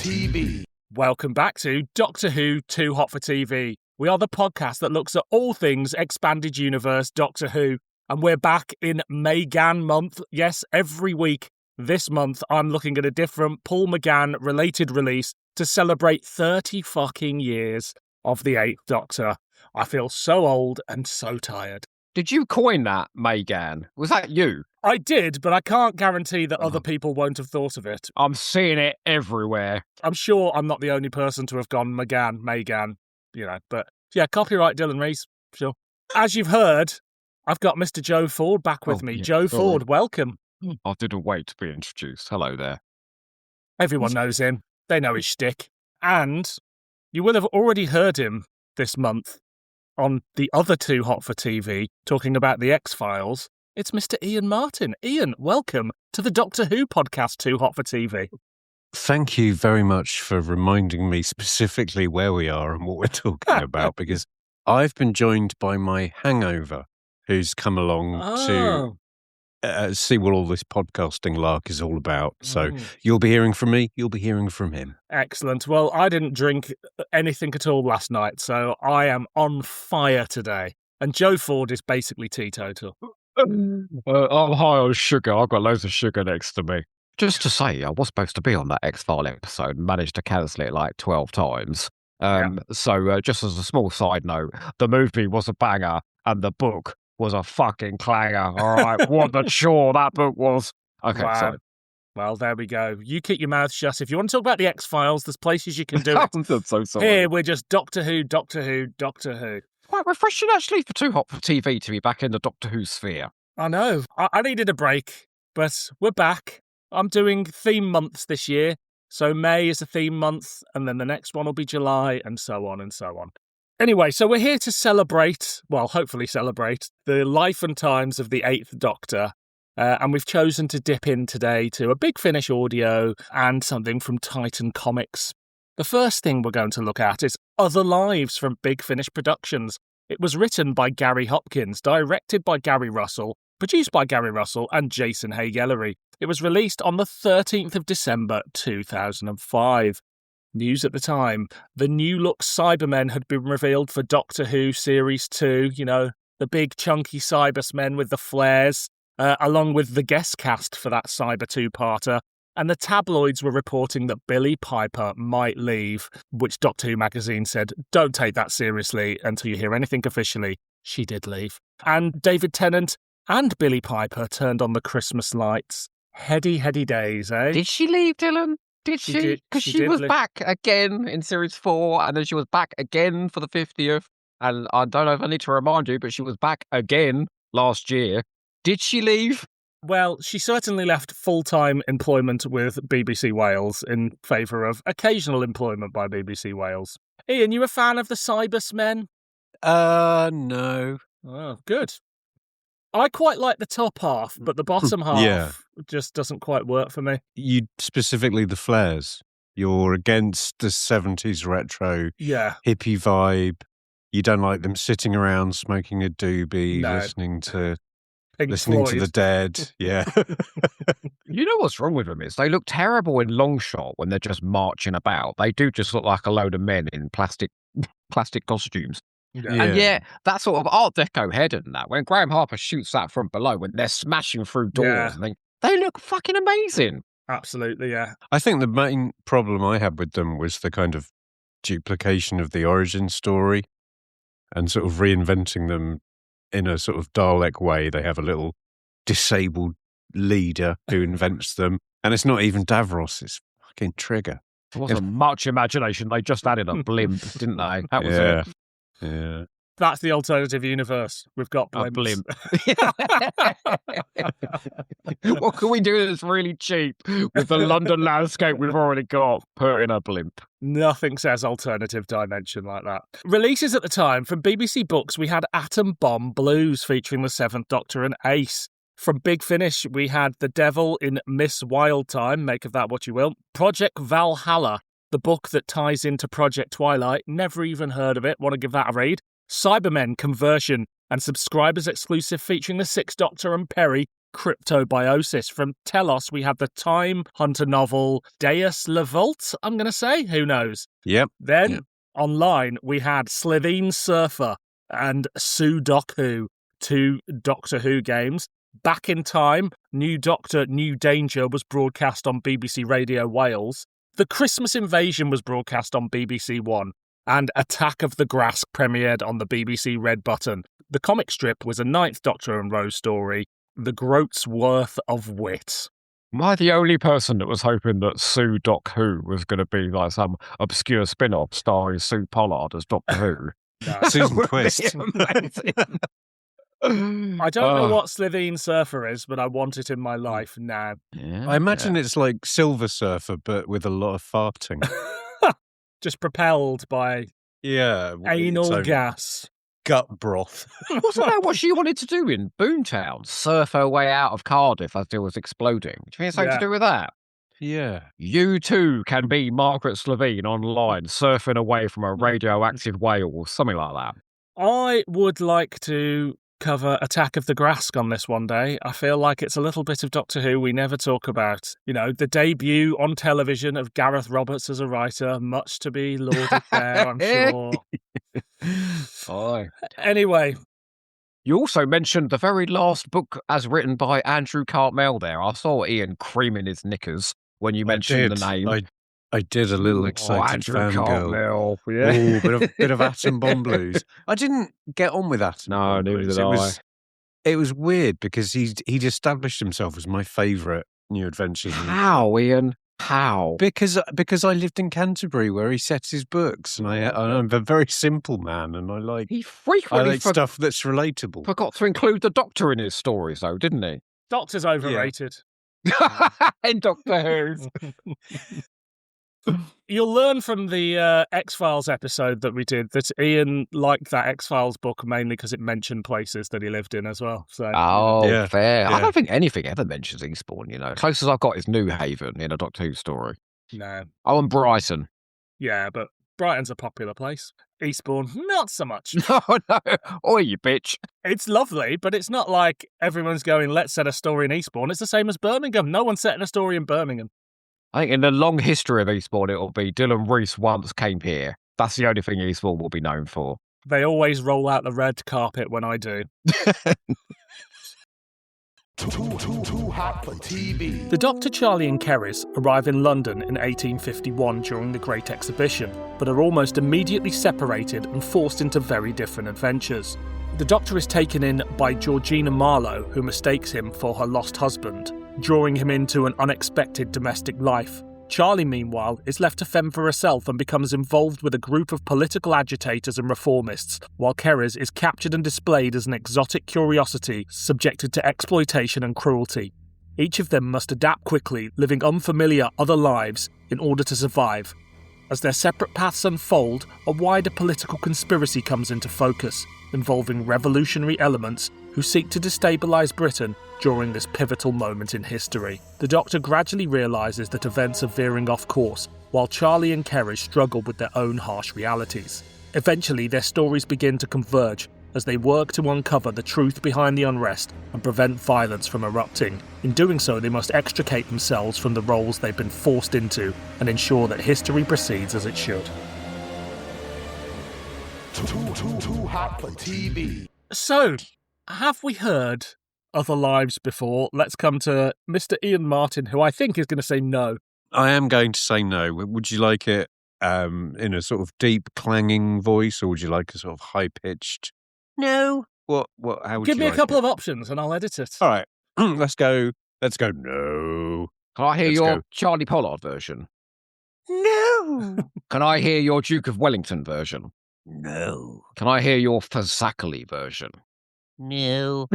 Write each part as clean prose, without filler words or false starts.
TV. Welcome back to Doctor Who Too Hot for TV. We are the podcast that looks at all things expanded universe Doctor Who, and we're back in Maygann month. Yes, every week this month I'm looking at a different Paul McGann related release to celebrate 30 fucking years of the 8th Doctor. I feel so old and so tired. Did you coin that, Maygann? Was that you? I did, but I can't guarantee that other people won't have thought of it. I'm seeing it everywhere. I'm sure I'm not the only person to have gone Maygann, but yeah, copyright Dylan Reese, sure. As you've heard, I've got Mr. Joe Ford back with me. Yeah, Joe Ford, welcome. I didn't wait to be introduced. Hello there. Everyone knows him. They know his shtick. And you will have already heard him this month on the other Too Hot for TV, talking about the X-Files. It's Mr. Iain Martin. Iain, welcome to the Doctor Who podcast, Too Hot for TV. Thank you very much for reminding me specifically where we are and what we're talking about, because I've been joined by my hangover, who's come along to see what all this podcasting lark is all about. So you'll be hearing from me, you'll be hearing from him. Excellent. Well, I didn't drink anything at all last night, so I am on fire today. And Joe Ford is basically teetotal. I'm high on sugar. I've got loads of sugar next to me. Just to say, I was supposed to be on that X-File episode and managed to cancel it like 12 times. So just as a small side note, the movie was a banger and the book was a fucking clanger. All right, what a chore that book was. Okay, wow. sorry. Well, there we go. You keep your mouth shut. If you want to talk about the X-Files, there's places you can do it. I'm so sorry. Here, we're just Doctor Who, Doctor Who, Doctor Who. Quite refreshing, actually, for Too Hot for TV to be back in the Doctor Who sphere. I know. I needed a break, but we're back. I'm doing theme months this year. So May is a theme month, and then the next one will be July, and so on and so on. Anyway, so we're here to celebrate, well, hopefully celebrate, the life and times of the 8th Doctor. And we've chosen to dip in today to a Big Finish audio and something from Titan Comics. The first thing we're going to look at is Other Lives from Big Finish Productions. It was written by Gary Hopkins, directed by Gary Russell, produced by Gary Russell and Jason Haigh-Ellery. It was released on the 13th of December 2005. News at the time, the new-look Cybermen had been revealed for Doctor Who Series 2, the big chunky Cybersmen with the flares, along with the guest cast for that Cyber 2-parter. And the tabloids were reporting that Billie Piper might leave, which Doctor Who magazine said, don't take that seriously until you hear anything officially. She did leave. And David Tennant and Billie Piper turned on the Christmas lights. Heady days, eh? Did she leave, Dylan? Did she? Because she was back again in Series 4, and then she was back again for the 50th. And I don't know if I need to remind you, but she was back again last year. Did she leave? Well, she certainly left full-time employment with BBC Wales in favour of occasional employment by BBC Wales. Iain, you a fan of the Cybersmen? No. Oh, good. I quite like the top half, but the bottom half just doesn't quite work for me. You specifically the flares. You're against the 70s retro hippie vibe. You don't like them sitting around smoking a doobie, listening to the Dead. Yeah. You know what's wrong with them is they look terrible in long shot when they're just marching about. They do just look like a load of men in plastic costumes. Yeah. And yet, that sort of Art Deco head and that, when Graham Harper shoots that from below, when they're smashing through doors, and they look fucking amazing. Absolutely, yeah. I think the main problem I had with them was the kind of duplication of the origin story and sort of reinventing them in a sort of Dalek way. They have a little disabled leader who invents them. And it's not even Davros, it's fucking Trigger. There wasn't much imagination. They just added a blimp, didn't they? That was it. Yeah. That's the alternative universe. We've got blimps. A blimp. What can we do that's really cheap with the London landscape we've already got? Put in a blimp. Nothing says alternative dimension like that. Releases at the time, from BBC Books, we had Atom Bomb Blues featuring the 7th Doctor and Ace. From Big Finish, we had The Devil in Miss Wildtime, make of that what you will. Project Valhalla, the book that ties into Project Twilight. Never even heard of it. Want to give that a read. Cybermen Conversion and subscribers exclusive featuring the 6th Doctor and Perry. cryptobiosis. From Telos, we have the Time Hunter novel Deus Levolt, I'm going to say. Who knows? Yep. Then online, we had Slitheen Surfer and Sue Doc Who, 2 Doctor Who games. Back in Time, New Doctor, New Danger was broadcast on BBC Radio Wales. The Christmas Invasion was broadcast on BBC One. And Attack of the Grass premiered on the BBC Red Button. The comic strip was a 9th Doctor and Rose story, The Groat's Worth of Wit. Am I the only person that was hoping that Sue Doc Who was going to be like some obscure spin-off starring Sue Pollard as Doctor Who? No. Susan Quist. I don't know what Slitheen Surfer is, but I want it in my life now. Yeah, I imagine it's like Silver Surfer, but with a lot of farting. Just propelled by anal gas. Gut broth. Wasn't that what she wanted to do in Boomtown? Surf her way out of Cardiff as it was exploding. Do you think it's something to do with that? Yeah. You too can be Margaret Slitheen online, surfing away from a radioactive whale or something like that. I would like to cover Attack of the Grass on this one day. I feel like it's a little bit of Doctor Who we never talk about. You know, the debut on television of Gareth Roberts as a writer, much to be lauded there, I'm sure. Aye. Anyway. You also mentioned the very last book as written by Andrew Cartmel there. I saw Iain creaming his knickers when you mentioned the name. I did a little excited fangirl. Yeah. Bit of Atom Bomb Blues. I didn't get on with Atom Bomb Blues. It was weird because he'd established himself as my favourite New Adventures. How, Iain? How? Because I lived in Canterbury where he sets his books, and I'm a very simple man, and I like stuff that's relatable. Forgot to include the Doctor in his stories, though, didn't he? Doctor's overrated. In Doctor Who. You'll learn from the X-Files episode that we did that Iain liked that X-Files book mainly because it mentioned places that he lived in as well. So, fair. Yeah. I don't think anything ever mentions Eastbourne, you know. Closest I've got is New Haven in a Doctor Who story. No. Oh, and Brighton. Yeah, but Brighton's a popular place. Eastbourne, not so much. No. Oi, you bitch. It's lovely, but it's not like everyone's going, let's set a story in Eastbourne. It's the same as Birmingham. No one's setting a story in Birmingham. I think in the long history of Eastbourne, it'll be Dylan Reese once came here. That's the only thing Eastbourne will be known for. They always roll out the red carpet when I do. Too hot for TV. The Dr. Charlie and Keris arrive in London in 1851 during the Great Exhibition, but are almost immediately separated and forced into very different adventures. The Doctor is taken in by Georgina Marlowe, who mistakes him for her lost husband, drawing him into an unexpected domestic life. Charlie, meanwhile, is left to fend for herself and becomes involved with a group of political agitators and reformists, while Keris is captured and displayed as an exotic curiosity subjected to exploitation and cruelty. Each of them must adapt quickly, living unfamiliar other lives in order to survive. As their separate paths unfold, a wider political conspiracy comes into focus, involving revolutionary elements who seek to destabilise Britain during this pivotal moment in history. The Doctor gradually realises that events are veering off course, while Charlie and Keris struggle with their own harsh realities. Eventually, their stories begin to converge as they work to uncover the truth behind the unrest and prevent violence from erupting. In doing so, they must extricate themselves from the roles they've been forced into and ensure that history proceeds as it should. Too hot for TV. So, have we heard Other Lives before? Let's come to Mr. Iain Martin, who I think is going to say no. I am going to say no. Would you like it in a sort of deep, clanging voice, or would you like a sort of high-pitched? No. What? How would Give you me like a couple it? of options, and I'll edit it. All right. Let's go. No. Can I hear Let's your go. Charlie Pollard version? No. Can I hear your Duke of Wellington version? No. Can I hear your Fazakerley version? No.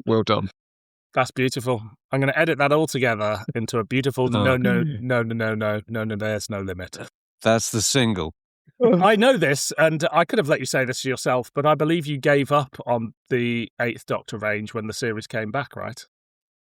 Well done. That's beautiful. I'm going to edit that all together into a beautiful no, there's no limit. That's the single. I know this, and I could have let you say this yourself, but I believe you gave up on the 8th Doctor range when the series came back, right?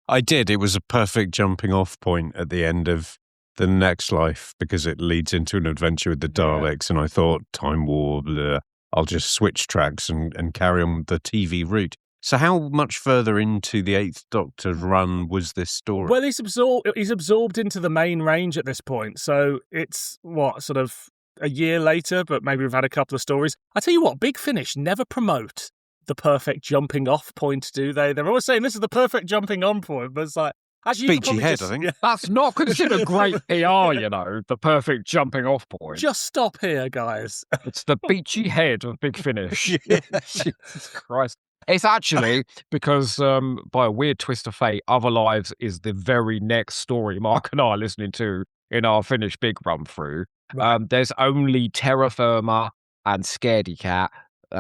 I did. It was a perfect jumping off point at the end of The Next Life because it leads into an adventure with the Daleks, and I thought, Time War, bleh, I'll just switch tracks and carry on the TV route. So how much further into the Eighth Doctor run was this story? Well, he's absorbed into the main range at this point, so it's sort of a year later, but maybe we've had a couple of stories. I tell you what, Big Finish never promote the perfect jumping off point, do they? They're always saying this is the perfect jumping on point, but it's like, actually, Beachy Head, I think. Yeah. That's not considered great PR, the perfect jumping off point. Just stop here, guys. It's the Beachy Head of Big Finish. Yeah. Jesus Christ. It's actually because, by a weird twist of fate, Other Lives is the very next story Mark and I are listening to in our Finish Big run through. Right. There's only Terra Firma and Scaredy Cat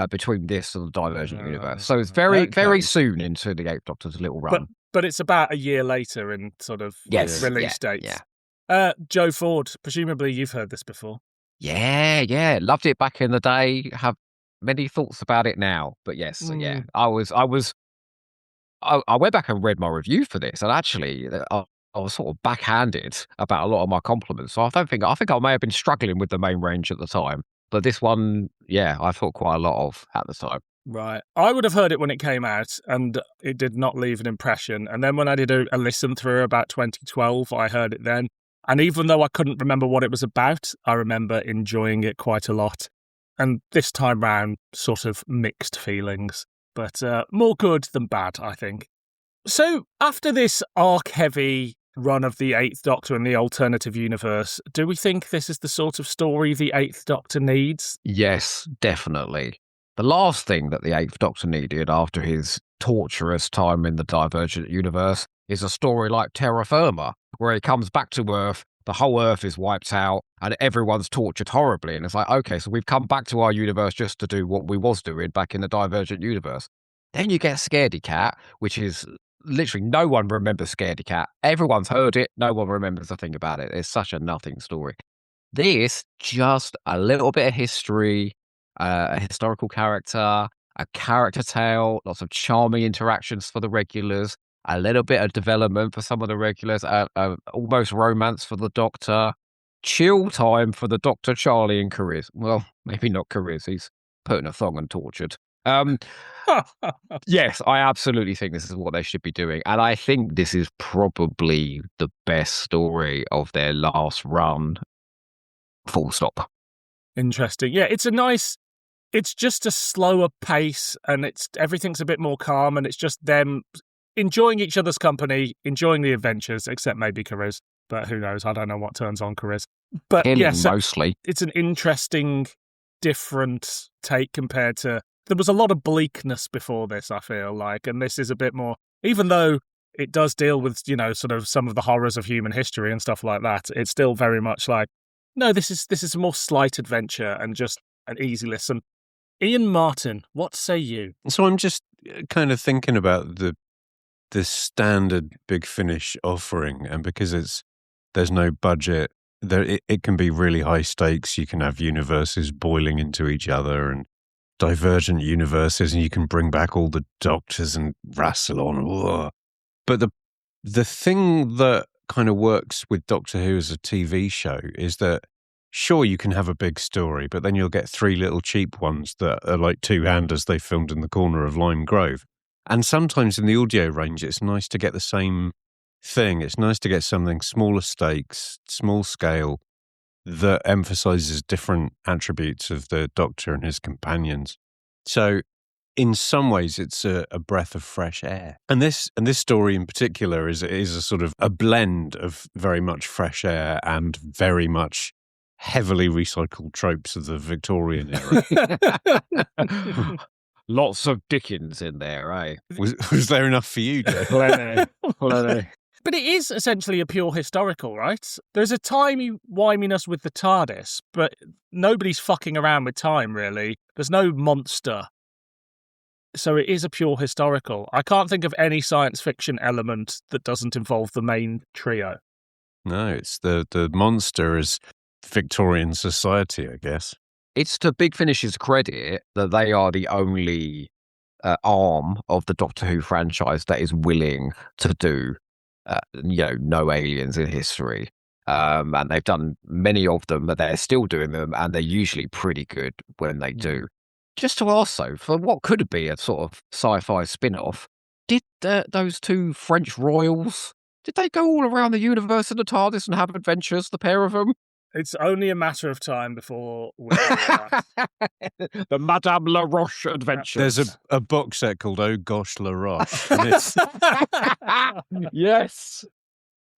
between this and the Divergent Universe. So it's very soon into the Eighth Doctor's little run. But it's about a year later in sort of release dates. Yeah. Joe Ford, presumably you've heard this before. Yeah. Loved it back in the day. Have many thoughts about it now. But yes, yeah. I went back and read my review for this, and actually I was sort of backhanded about a lot of my compliments. So I think I may have been struggling with the main range at the time. But this one, I thought quite a lot of at the time. Right. I would have heard it when it came out, and it did not leave an impression. And then when I did a listen through about 2012, I heard it then. And even though I couldn't remember what it was about, I remember enjoying it quite a lot. And this time round, sort of mixed feelings, but more good than bad, I think. So after this arc-heavy run of the Eighth Doctor in the alternative universe, do we think this is the sort of story the Eighth Doctor needs? Yes, definitely. The last thing that the Eighth Doctor needed after his torturous time in the Divergent Universe is a story like Terra Firma, where he comes back to Earth, the whole Earth is wiped out, and everyone's tortured horribly. And it's like, okay, so we've come back to our universe just to do what we was doing back in the Divergent Universe. Then you get Scaredy Cat, which is literally no one remembers Scaredy Cat. Everyone's heard it. No one remembers a thing about it. It's such a nothing story. This, just a little bit of history, a historical character, a character tale, lots of charming interactions for the regulars, a little bit of development for some of the regulars, almost romance for the Doctor, chill time for the Doctor, Charlie, and Cariz. Well, maybe not Cariz. He's put in a thong and tortured. Yes, I absolutely think this is what they should be doing. And I think this is probably the best story of their last run. Full stop. Interesting. Yeah, it's just a slower pace, and everything's a bit more calm, and it's just them enjoying each other's company, enjoying the adventures, except maybe Cariz. But who knows? I don't know what turns on Cariz. But mostly. It's an interesting, different take compared to... There was a lot of bleakness before this, I feel like, and this is a bit more... Even though it does deal with, sort of some of the horrors of human history and stuff like that, it's still very much like, no, this is a more slight adventure and just an easy listen. Iain Martin, what say you? So I'm just kind of thinking about the standard Big Finish offering, and because there's no budget, it can be really high stakes. You can have universes boiling into each other and divergent universes, and you can bring back all the Doctors and Rassilon. Ugh. But the thing that kind of works with Doctor Who as a TV show is that, sure, you can have a big story, but then you'll get three little cheap ones that are like two-handers they filmed in the corner of Lime Grove. And sometimes in the audio range, it's nice to get the same thing. It's nice to get something smaller stakes, small scale, that emphasizes different attributes of the Doctor and his companions. So in some ways, it's a breath of fresh air. And this story in particular is a sort of a blend of very much fresh air and very much heavily recycled tropes of the Victorian era. Lots of Dickens in there, eh? Was there enough for you, Joe? Plenty. But it is essentially a pure historical, right? There's a timey-wiminess with the TARDIS, but nobody's fucking around with time, really. There's no monster. So it is a pure historical. I can't think of any science fiction element that doesn't involve the main trio. No, it's the monster is Victorian society, I guess. It's to Big Finish's credit that they are the only arm of the Doctor Who franchise that is willing to do no aliens in history. And they've done many of them, but they're still doing them, and they're usually pretty good when they do. Just to ask, though, for what could be a sort of sci-fi spin-off, did those two French royals, did they go all around the universe in the TARDIS and have adventures, the pair of them? It's only a matter of time before we do that. The Madame La Roche adventures. There's a box set called Oh Gosh La Roche. And it's, Yes.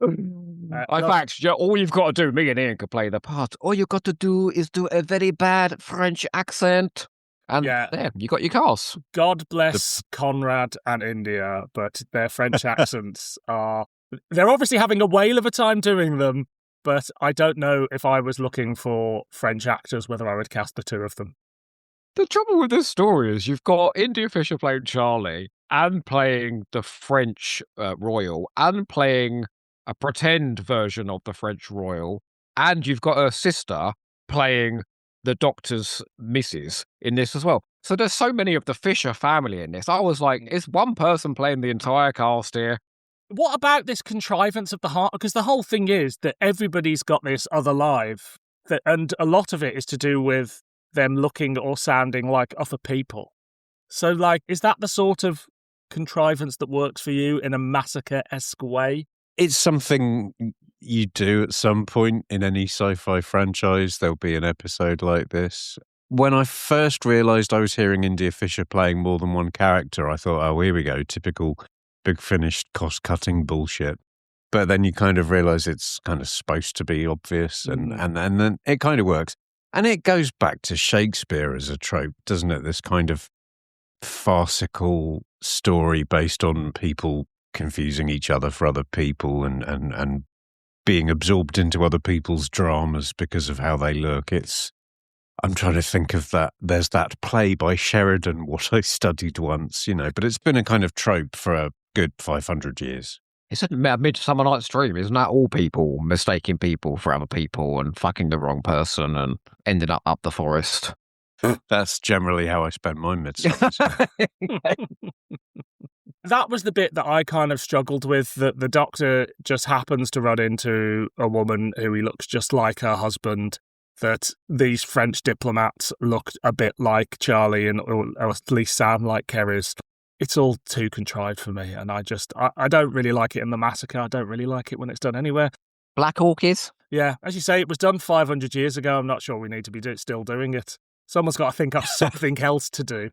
In fact, all you've got to do, me and Iain could play the part. All you've got to do is do a very bad French accent. And there, you got your cast. God bless Conrad and India, but their French accents are... They're obviously having a whale of a time doing them, but I don't know if I was looking for French actors, whether I would cast the two of them. The trouble with this story is you've got India Fisher playing Charlie and playing the French royal and playing a pretend version of the French royal, and you've got her sister playing the Doctor's missus in this as well. So there's so many of the Fisher family in this. I was like, is one person playing the entire cast here? What about this contrivance of the heart? Because the whole thing is that everybody's got this other life, and a lot of it is to do with them looking or sounding like other people. So, like, is that the sort of contrivance that works for you in a massacre-esque way? it's something you do at some point in any sci-fi franchise. There'll be an episode like this. When I first realised I was hearing India Fisher playing more than one character, I thought, oh, here we go, typical Big Finish cost-cutting bullshit. But then you kind of realise it's kind of supposed to be obvious, and then it kind of works. And it goes back to Shakespeare as a trope, doesn't it? This kind of farcical story based on people confusing each other for other people and being absorbed into other people's dramas because of how they look. I'm trying to think of that. There's that play by Sheridan, What I Studied Once, but it's been a kind of trope for a good 500 years. It's a Midsummer Night's Dream, isn't that? All people mistaking people for other people and fucking the wrong person and ending up the forest. That's generally how I spend my midsummer. That was the bit that I kind of struggled with, that the Doctor just happens to run into a woman who he looks just like her husband, that these French diplomats looked a bit like Charlie or at least sound like Kerry's. It's all too contrived for me, and I don't really like it in the Massacre. I don't really like it when it's done anywhere. Black Orchid? Yeah, as you say, it was done 500 years ago. I'm not sure we need to be still doing it. Someone's got to think of something else to do.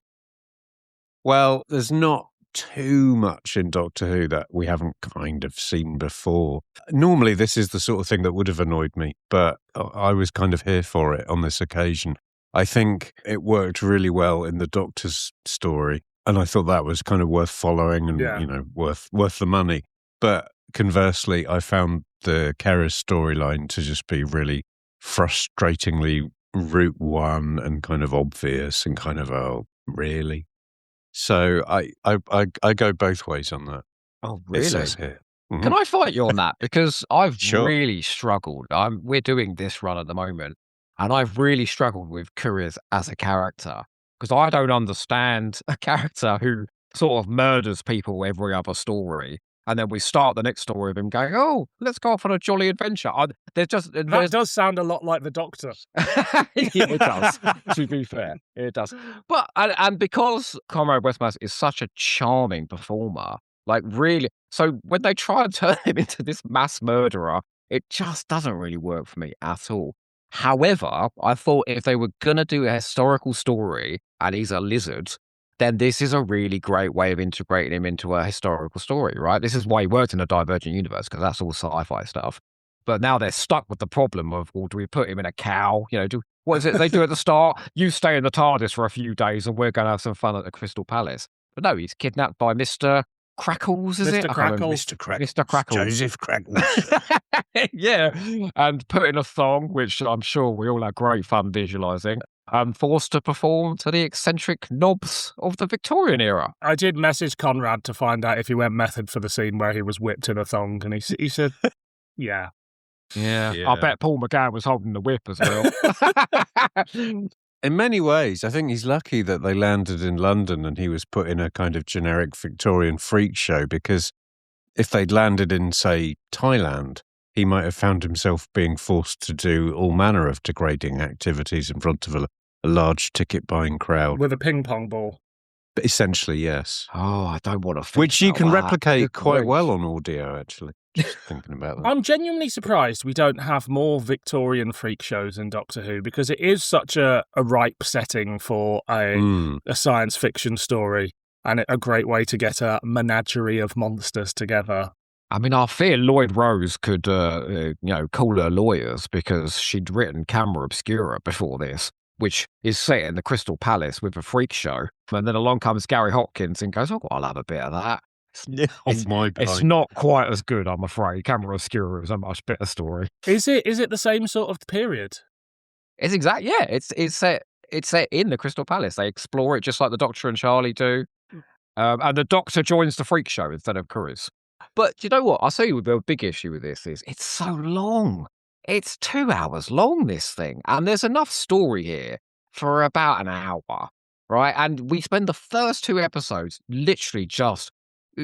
Well, there's not too much in Doctor Who that we haven't kind of seen before. Normally, this is the sort of thing that would have annoyed me, but I was kind of here for it on this occasion. I think it worked really well in the Doctor's story, and I thought that was kind of worth following and, worth the money. But conversely, I found the Kerris storyline to just be really frustratingly Route One and kind of obvious and kind of, oh, really? So I go both ways on that. Oh, really? It says here. Mm-hmm. Can I fight you on that? Because I've really struggled. We're doing this run at the moment, and I've really struggled with Couriers as a character, because I don't understand a character who sort of murders people every other story. And then we start the next story of him going, oh, let's go off on a jolly adventure. That does sound a lot like the Doctor. It does, to be fair. It does. But, and because Conrad Westmaster is such a charming performer, like really, so when they try and turn him into this mass murderer, it just doesn't really work for me at all. However, I thought if they were going to do a historical story and he's a lizard, then this is a really great way of integrating him into a historical story, right? This is why he worked in a Divergent universe, because that's all sci-fi stuff. But now they're stuck with the problem of, well, do we put him in a cow? What is it they do at the start? You stay in the TARDIS for a few days and we're going to have some fun at the Crystal Palace. But no, he's kidnapped by Mr. Crackles, is it? Mr. Crackles. Mr. Crackles. Joseph Crackles. Yeah. And put in a thong, which I'm sure we all had great fun visualising. Forced to perform to the eccentric knobs of the Victorian era. I did message Conrad to find out if he went method for the scene where he was whipped in a thong, and he said, yeah. Yeah. I bet Paul McGann was holding the whip as well. In many ways, I think he's lucky that they landed in London and he was put in a kind of generic Victorian freak show, because if they'd landed in, say, Thailand, he might have found himself being forced to do all manner of degrading activities in front of a a large ticket buying crowd. With a ping pong ball. But essentially, yes. Oh, I don't want to think Which you about can that. replicate Good quite grief. well on audio, actually. Just thinking about that. I'm genuinely surprised we don't have more Victorian freak shows in Doctor Who, because it is such a ripe setting for a science fiction story, and a great way to get a menagerie of monsters together. I mean, I fear Lloyd Rose could, call her lawyers, because she'd written Camera Obscura before this, which is set in the Crystal Palace with a freak show. And then along comes Gary Hopkins and goes, "Oh, I'll have a bit of that." It's not quite as good, I'm afraid. Camera Obscura is a much better story. Is it the same sort of period? It's exactly, yeah. It's set in the Crystal Palace. They explore it just like the Doctor and Charlie do. And the Doctor joins the freak show instead of Curry's. But you know what? I'll tell you the big issue with this is it's so long. It's 2 hours long, this thing. And there's enough story here for about an hour, right? And we spend the first 2 episodes literally just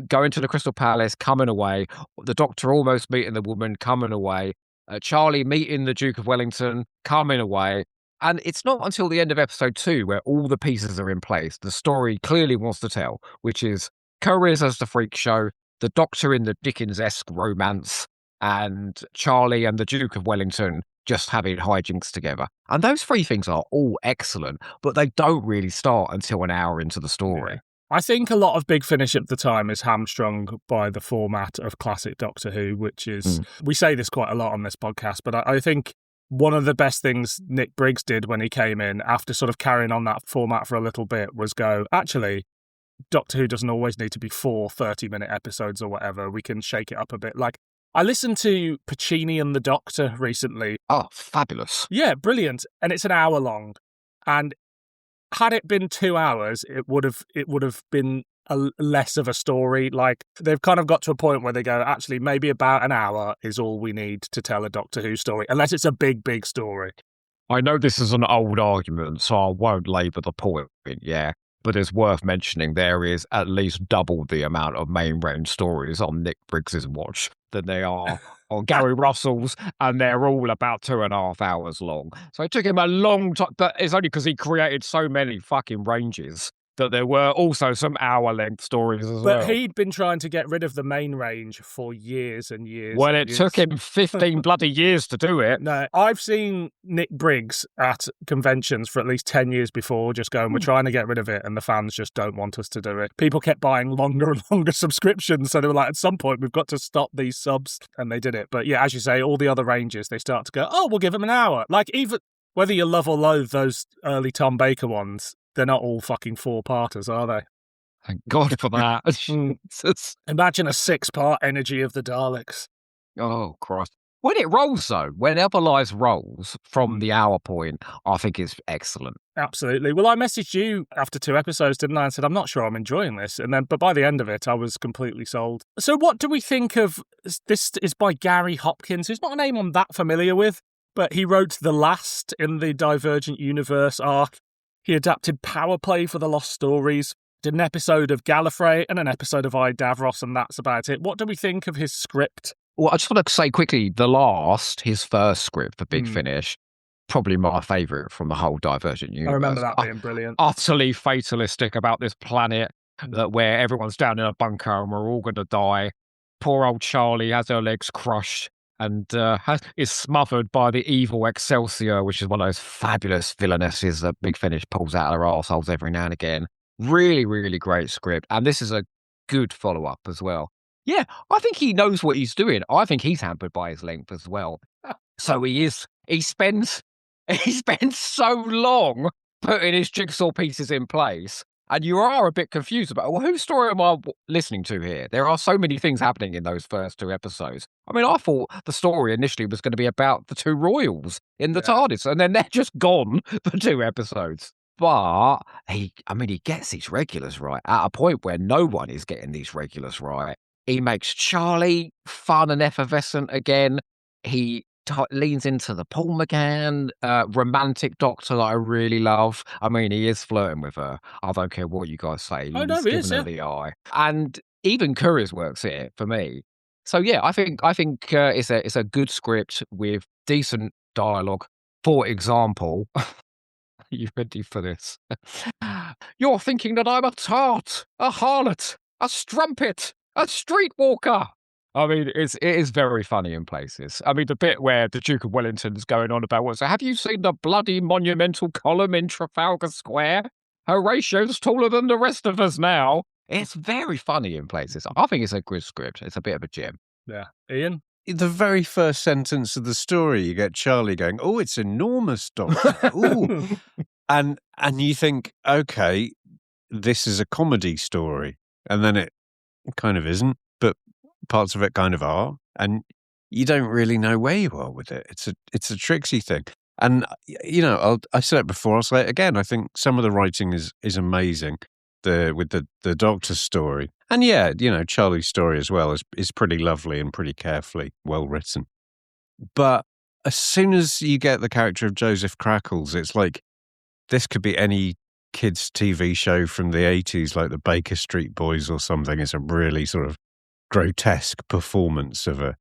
going to the Crystal Palace, coming away, the Doctor almost meeting the woman, coming away, Charlie meeting the Duke of Wellington, coming away. And it's not until the end of episode 2 where all the pieces are in place. The story clearly wants to tell, which is Couriers as the freak show, the Doctor in the Dickens-esque romance, and Charlie and the Duke of Wellington just having hijinks together. And those 3 things are all excellent, but they don't really start until an hour into the story. Yeah. I think a lot of Big Finish at the time is hamstrung by the format of classic Doctor Who, which is, we say this quite a lot on this podcast, but I think one of the best things Nick Briggs did when he came in, after sort of carrying on that format for a little bit, was go, actually, Doctor Who doesn't always need to be 4 30-minute episodes or whatever. We can shake it up a bit. Like, I listened to Puccini and the Doctor recently. Oh, fabulous. Yeah, brilliant. And it's an hour long. And had it been 2 hours, it would have been less of a story. Like, they've kind of got to a point where they go, actually, maybe about an hour is all we need to tell a Doctor Who story, unless it's a big, big story. I know this is an old argument, so I won't labour the point, yeah. But it's worth mentioning there is at least double the amount of main range stories on Nick Briggs's watch than they are on Gary Russell's, and they're all about 2.5 hours long. So it took him a long time, but it's only because he created so many fucking ranges that there were also some hour-length stories as well. But he'd been trying to get rid of the main range for years and years. Well, it took him 15 bloody years to do it. No, I've seen Nick Briggs at conventions for at least 10 years before, just going, we're trying to get rid of it, and the fans just don't want us to do it. People kept buying longer and longer subscriptions, so they were like, at some point, we've got to stop these subs, and they did it. But yeah, as you say, all the other ranges, they start to go, oh, we'll give them an hour. Like, even whether you love or loathe those early Tom Baker ones, they're not all fucking 4-parters, are they? Thank God for that. Jesus. Imagine a 6-part Energy of the Daleks. Oh, Christ. When it rolls, though, when Everlies rolls from the hour point, I think it's excellent. Absolutely. Well, I messaged you after 2 episodes, didn't I? And said, I'm not sure I'm enjoying this. But by the end of it, I was completely sold. So what do we think of this? Is by Gary Hopkins, who's not a name I'm that familiar with, but he wrote The Last in the Divergent Universe arc. He adapted Power Play for the Lost Stories, did an episode of Gallifrey and an episode of I, Davros, and that's about it. What do we think of his script? Well, I just want to say quickly, The Last, his first script for Big Finish, probably my favourite from the whole Divergent universe. I remember that being brilliant. Utterly fatalistic about this planet where everyone's down in a bunker and we're all going to die. Poor old Charlie has her legs crushed and is smothered by the evil Excelsior, which is one of those fabulous villainesses that Big Finish pulls out of their arseholes every now and again. Really, really great script. And this is a good follow-up as well. Yeah, I think he knows what he's doing. I think he's hampered by his length as well. So he spends so long putting his jigsaw pieces in place. And you are a bit confused about, well, whose story am I listening to here? There are so many things happening in those first 2 episodes. I mean, I thought the story initially was going to be about the 2 royals in the TARDIS, and then they're just gone for 2 episodes. But he gets these regulars right at a point where no one is getting these regulars right. He makes Charlie fun and effervescent again. He leans into the Paul McGann romantic Doctor that I really love. I mean, he is flirting with her. I don't care what you guys say. He's giving her the eye. And even Couriers works here for me. So yeah, I think it's a good script with decent dialogue. For example, You ready for this? You're thinking that I'm a tart, a harlot, a strumpet, a streetwalker. I mean, it is very funny in places. I mean, the bit where the Duke of Wellington's going on about what's, have you seen the bloody monumental column in Trafalgar Square? Horatio's taller than the rest of us now. It's very funny in places. I think it's a good script. It's a bit of a gem. Yeah. Ian? The very first sentence of the story, you get Charlie going, "Oh, it's enormous, Doctor." Ooh. And you think, okay, this is a comedy story. And then it kind of isn't, but parts of it kind of are. And you don't really know where you are with it. It's a tricksy thing. And, I said it before, I'll say it again. I think some of the writing is amazing with the Doctor's story. And yeah, Charlie's story as well is pretty lovely and pretty carefully well written. But as soon as you get the character of Joseph Crackles, it's like this could be any kids' TV show from the 80s, like the Baker Street Boys or something. It's a really sort of grotesque performance of a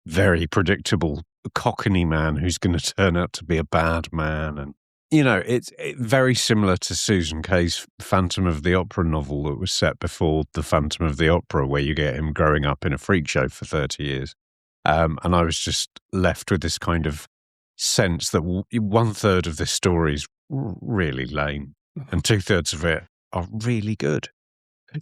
very predictable Cockney man who's going to turn out to be a bad man. And, it's very similar to Susan Kay's Phantom of the Opera novel that was set before the Phantom of the Opera, where you get him growing up in a freak show for 30 years. And I was just left with this kind of sense that 1/3 of this story is really lame and 2/3 of it are really good.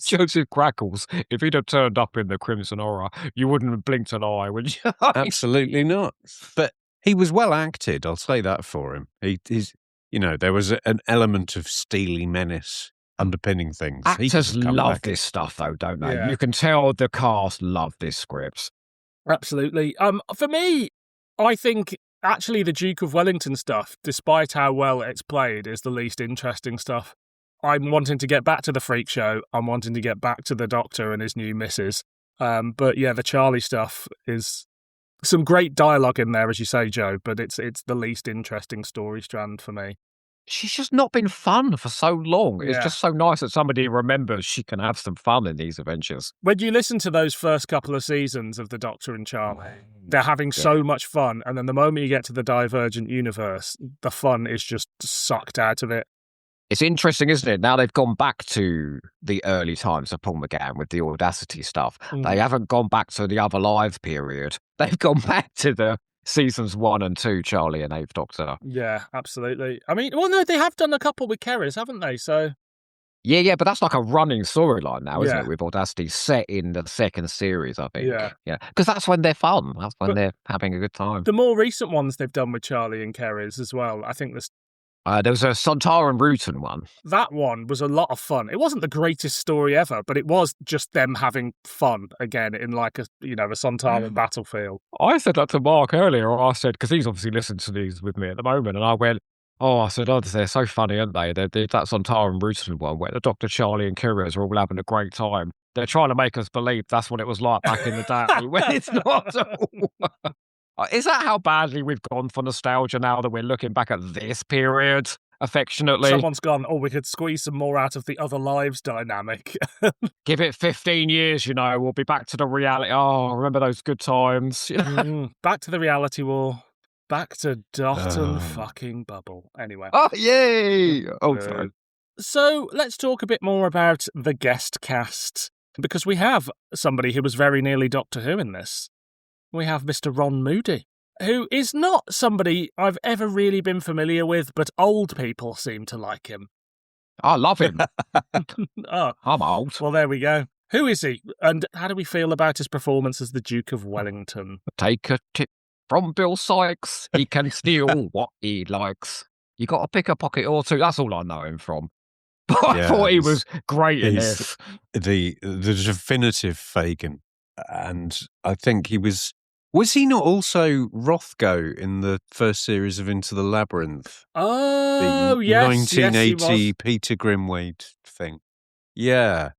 Joseph Crackles, if he'd have turned up in the Crimson Horror, you wouldn't have blinked an eye, would you? Absolutely not. But he was well acted, I'll say that for him. He's, there was an element of steely menace underpinning things. Actors love this stuff, though, don't they? Yeah. You can tell the cast love this script. Absolutely. For me, I think actually the Duke of Wellington stuff, despite how well it's played, is the least interesting stuff. I'm wanting to get back to the freak show. I'm wanting to get back to the Doctor and his new missus. But yeah, the Charlie stuff is some great dialogue in there, as you say, Joe, but it's the least interesting story strand for me. She's just not been fun for so long. Yeah. It's just so nice that somebody remembers she can have some fun in these adventures. When you listen to those first couple of seasons of The Doctor and Charlie, they're having so much fun, and then the moment you get to the Divergent universe, the fun is just sucked out of it. It's interesting, isn't it? Now they've gone back to the early times of Paul McGann with the Audacity stuff. They haven't gone back to the other live period. They've gone back to the seasons 1 and 2, Charlie and Eighth Doctor. Yeah, absolutely. I mean, well, no, they have done a couple with Keres, haven't they? So Yeah, but that's like a running storyline now, isn't Yeah. it? With Audacity set in the second series, I think. Yeah. Because that's when they're fun. That's when But- they're having a good time. the more recent ones they've done with Charlie and Keres as well, I think There was a Sontar and Rutan one. that one was a lot of fun. It wasn't the greatest story ever, but it was just them having fun again in like a Sontaran battlefield. I said that to Mark earlier. I said, because he's obviously listened to these with me at the moment, and I went, I said, they're so funny, aren't they? That's on Sontar and Rutan one, where the Dr. Charlie and Kyrus are all having a great time. They're trying to make us believe that's what it was like back in the day, when it's not at all. Is that how badly we've gone for nostalgia now that we're looking back at this period affectionately? Someone's gone, we could squeeze some more out of the other lives dynamic. Give it 15 years, we'll be back to the reality. Oh, remember those good times? Back to the reality war. Back to Dot and fucking Bubble. Anyway. Oh, yay! Oh, sorry. So let's talk a bit more about the guest cast, because we have somebody who was very nearly Doctor Who in this. We have Mr. Ron Moody, who is not somebody I've ever really been familiar with, but old people seem to like him. I love him. Oh, I'm old. well, there we go. Who is he? And how do we feel about his performance as the Duke of Wellington? Take a tip from Bill Sykes. He can steal what he likes. You got to pick a pocket or two. That's all I know him from. But I thought he was great in this. The definitive Fagin. And I think he was he not also Rothgo in the first series of Into the Labyrinth? Oh, the yes. 1980 yes, Peter Grimwade thing. Yeah.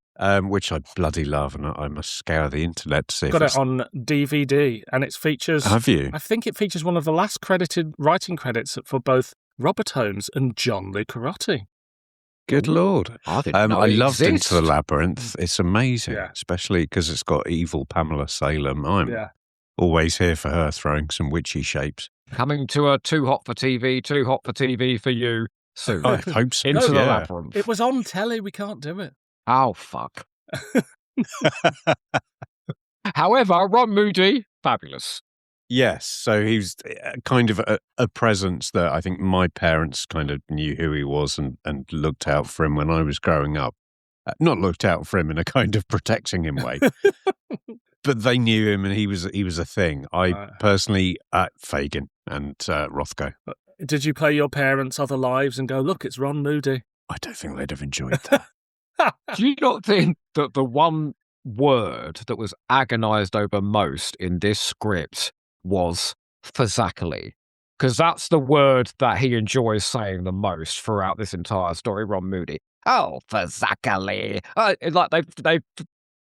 Which I bloody love, and I must scour the internet to see if got it's... it on DVD, and it features... Have you? I think it features one of the last credited writing credits for both Robert Holmes and John Le Carrotti. Good Lord. I didn't know I it loved Into existed. the Labyrinth. It's amazing, Yeah. especially because it's got evil Pamela Salem. I'm always here for her throwing some witchy shapes. Coming to a Too Hot for TV for you, soon. I hope so. Into the yeah. labyrinth. It was on telly. We can't do it. Oh, fuck. However, Ron Moody, fabulous. Yes, so he was kind of a presence that I think my parents kind of knew who he was and looked out for him when I was growing up. Not looked out for him in a kind of protecting him way, but they knew him and he was a thing. I personally, Fagin and Rothko. Did you play your parents' other lives and go, look, it's Ron Moody? I don't think they'd have enjoyed that. Do you not think that the one word that was agonised over most in this script was Fazakali? Because that's the word that he enjoys saying the most throughout this entire story, Ron Moody. Oh, Fazakali. Like they've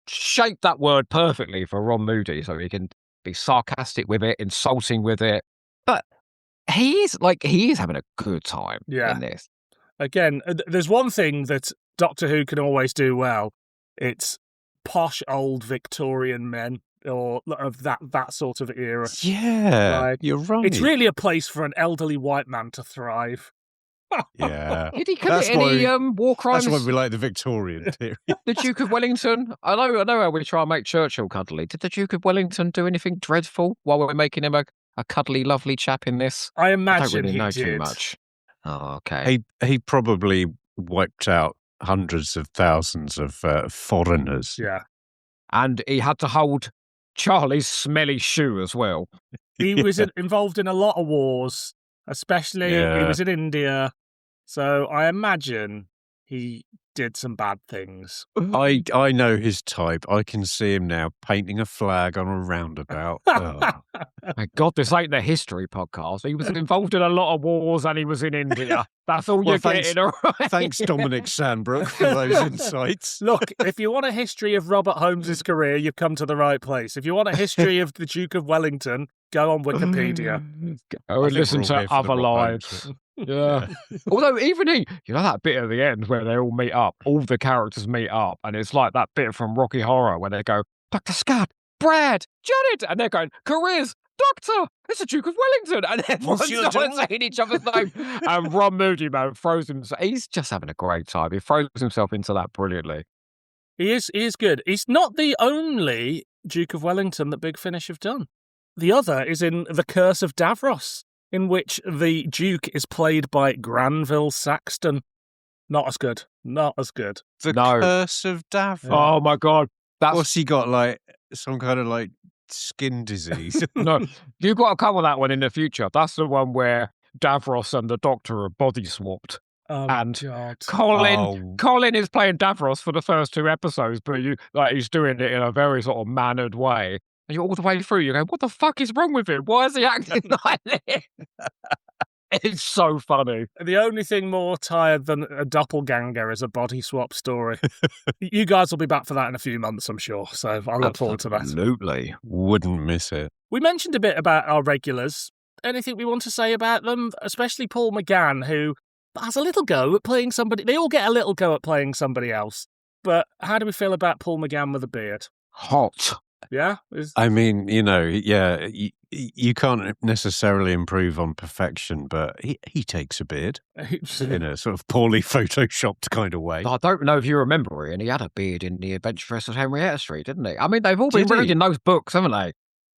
shaped that word perfectly for Ron Moody so he can be sarcastic with it, insulting with it. But he is having a good time in this. Again, there's one thing that Doctor Who can always do well. It's posh old Victorian men or of that sort of era. Yeah, you're right. It's really a place for an elderly white man to thrive. Yeah. Did he commit any war crimes? That's why we like the Victorian period. The Duke of Wellington? I know how we try and make Churchill cuddly. Did the Duke of Wellington do anything dreadful while we're making him a cuddly, lovely chap in this? I imagine I don't really know he did. too much. Oh, okay. He probably wiped out hundreds of thousands of foreigners. Yeah. And he had to hold Charlie's smelly shoe as well. He was involved in a lot of wars, especially he was in India. So I imagine he did some bad things. I know his type. I can see him now painting a flag on a roundabout. Oh. My God, this ain't the history podcast. He was involved in a lot of wars and he was in India. That's all you're getting, all right? Thanks, Dominic Sandbrook, for those insights. Look, if you want a history of Robert Holmes's career, you've come to the right place. If you want a history of the Duke of Wellington, go on Wikipedia. Go and listen to other lives. Yeah. Although even that bit at the end where they all meet up, all the characters meet up, and it's like that bit from Rocky Horror where they go, Dr. Scott, Brad, Janet, and they're going, careers, Doctor, it's the Duke of Wellington, and everyone's not saying each other's name. And Ron Moody, man, throws himself. He's just having a great time. He throws himself into that brilliantly. He is good. He's not the only Duke of Wellington that Big Finish have done. The other is in The Curse of Davros, in which the Duke is played by Granville Saxton. Not as good. Not as good. The Curse of Davros. Oh my God. What's he got, like some kind of like skin disease? No, you've got to come on that one in the future. That's the one where Davros and the Doctor are body swapped. Oh, and God. Colin is playing Davros for the first 2 episodes, but he's doing it in a very sort of mannered way. And you're all the way through, you go, what the fuck is wrong with him? Why is he acting like this? It's so funny. The only thing more tired than a doppelganger is a body swap story. You guys will be back for that in a few months, I'm sure. So I look forward to that. Absolutely. Wouldn't miss it. We mentioned a bit about our regulars. Anything we want to say about them? Especially Paul McGann, who has a little go at playing somebody. They all get a little go at playing somebody else. But how do we feel about Paul McGann with a beard? Hot. Yeah? I mean, you can't necessarily improve on perfection, but he takes a beard in a sort of poorly photoshopped kind of way. I don't know if you remember, Ian, he had a beard in The Adventuress of Henrietta Street, didn't he? I mean, they've all been reading those books, haven't they?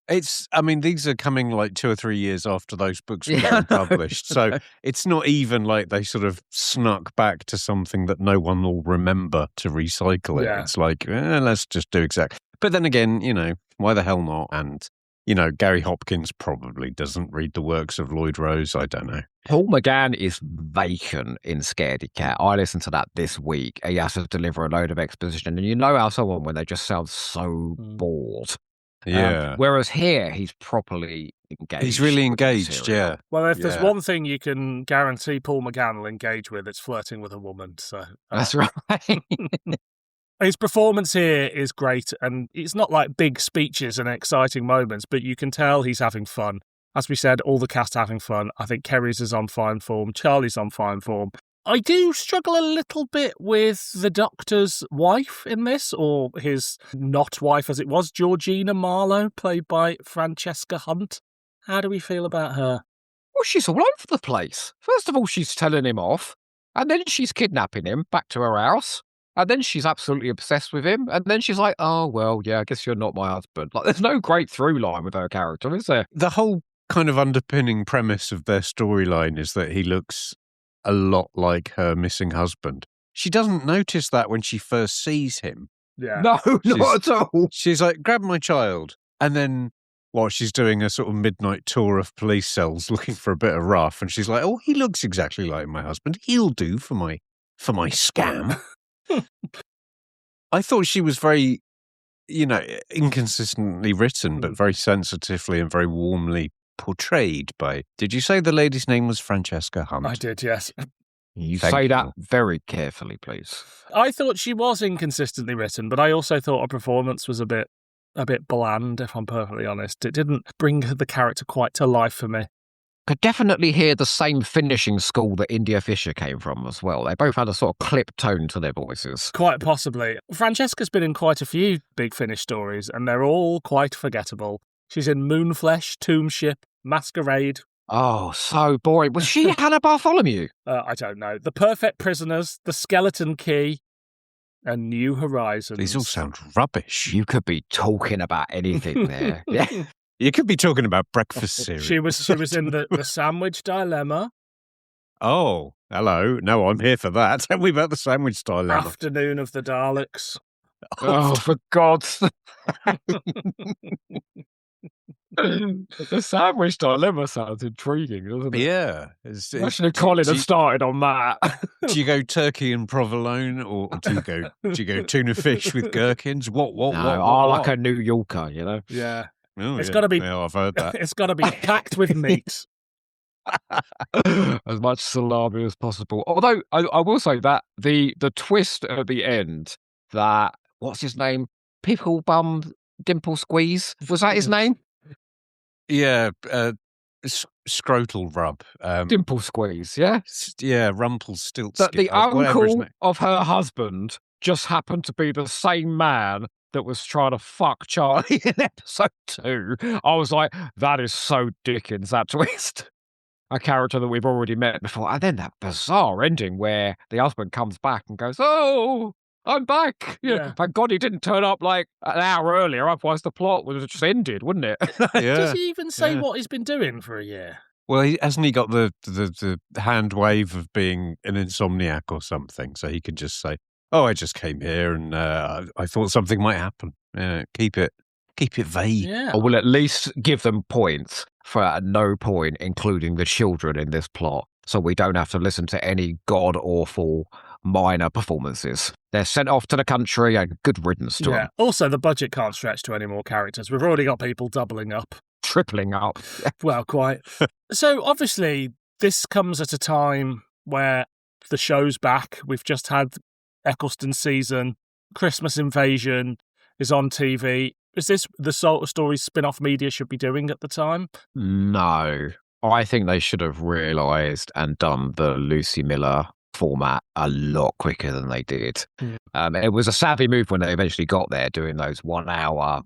These are coming like 2 or 3 years after those books were getting published. So it's not even like they sort of snuck back to something that no one will remember to recycle it. Yeah. It's like, let's just do exactly. But then again, why the hell not? And, Gary Hopkins probably doesn't read the works of Lloyd Rose. I don't know. Paul McGann is vacant in Scaredy Cat. I listened to that this week. He has to deliver a load of exposition. And you know how someone, when they just sound so bored. Yeah. Whereas here, he's properly engaged. He's really engaged, yeah. Well, if there's one thing you can guarantee Paul McGann will engage with, it's flirting with a woman. So that's right. His performance here is great, and it's not like big speeches and exciting moments, but you can tell he's having fun. As we said, all the cast having fun. I think Kerry's is on fine form. Charlie's on fine form. I do struggle a little bit with the Doctor's wife in this, or his not wife as it was, Georgina Marlowe, played by Francesca Hunt. How do we feel about her? Well, she's all over the place. First of all, she's telling him off. And then she's kidnapping him back to her house. And then she's absolutely obsessed with him. And then she's like, oh, well, yeah, I guess you're not my husband. Like, there's no great through line with her character, is there? The whole kind of underpinning premise of their storyline is that he looks a lot like her missing husband. She doesn't notice that when she first sees him. Yeah. No, not at all. She's like, grab my child. And then, she's doing a sort of midnight tour of police cells looking for a bit of rough. And she's like, oh, he looks exactly like my husband. He'll do for my scam. I thought she was very, inconsistently written, but very sensitively and very warmly portrayed by. Did you say the lady's name was Francesca Hunt? I did, yes. You Thank say you. that very carefully, please. I thought she was inconsistently written, but I also thought her performance was a bit bland, if I'm perfectly honest. It didn't bring the character quite to life for me. Could definitely hear the same finishing school that India Fisher came from as well. They both had a sort of clipped tone to their voices. Quite possibly. Francesca's been in quite a few Big Finish stories, and they're all quite forgettable. She's in Moonflesh, Tombship, Masquerade. Oh, so boring. Was she Hannah Bartholomew? I don't know. The Perfect Prisoners, The Skeleton Key, and New Horizons. These all sound rubbish. You could be talking about anything there. Yeah. You could be talking about breakfast cereal. She was in the Sandwich Dilemma. Oh, hello. No, I'm here for that. Tell me about the Sandwich Dilemma. Afternoon of the Daleks. Oh, for God's sake. The Sandwich Dilemma sounds intriguing, doesn't it? Yeah. Actually, Colin had started on that. Do you go turkey and provolone, or do you go tuna fish with gherkins? What? I like a New Yorker, you know? Yeah. Oh, It's got to be. Yeah, I've heard that. It's got to be packed with meat. As much salami as possible. Although I will say that the twist at the end, that what's his name? Pickle Bum Dimple Squeeze, was that his name? Yeah, scrotal rub. Dimple Squeeze, yeah. Yeah, Rumpelstiltskin. That the whatever his uncle name. of her husband just happened to be the same man that was trying to fuck Charlie in episode 2. I was like, that is so Dickens, that twist. A character that we've already met before. And then that bizarre ending where the husband comes back and goes, oh, I'm back. Yeah. Thank God he didn't turn up like an hour earlier, otherwise the plot would have just ended, wouldn't it? Yeah. Does he even say what he's been doing for a year? Well, hasn't he got the hand wave of being an insomniac or something? So he can just say, oh, I just came here and I thought something might happen. Keep it vague. Yeah. Or we'll at least give them points for at no point including the children in this plot, so we don't have to listen to any god-awful minor performances. They're sent off to the country, and good riddance to them. Also, the budget can't stretch to any more characters. We've already got people doubling up. Tripling up. Well, quite. So, obviously, this comes at a time where the show's back. We've just had Eccleston season. Christmas Invasion is on TV. Is this the sort of story spin-off media should be doing at the time? No. I think they should have realised and done the Lucy Miller format a lot quicker than they did. It was a savvy move when they eventually got there, doing those 1 hour,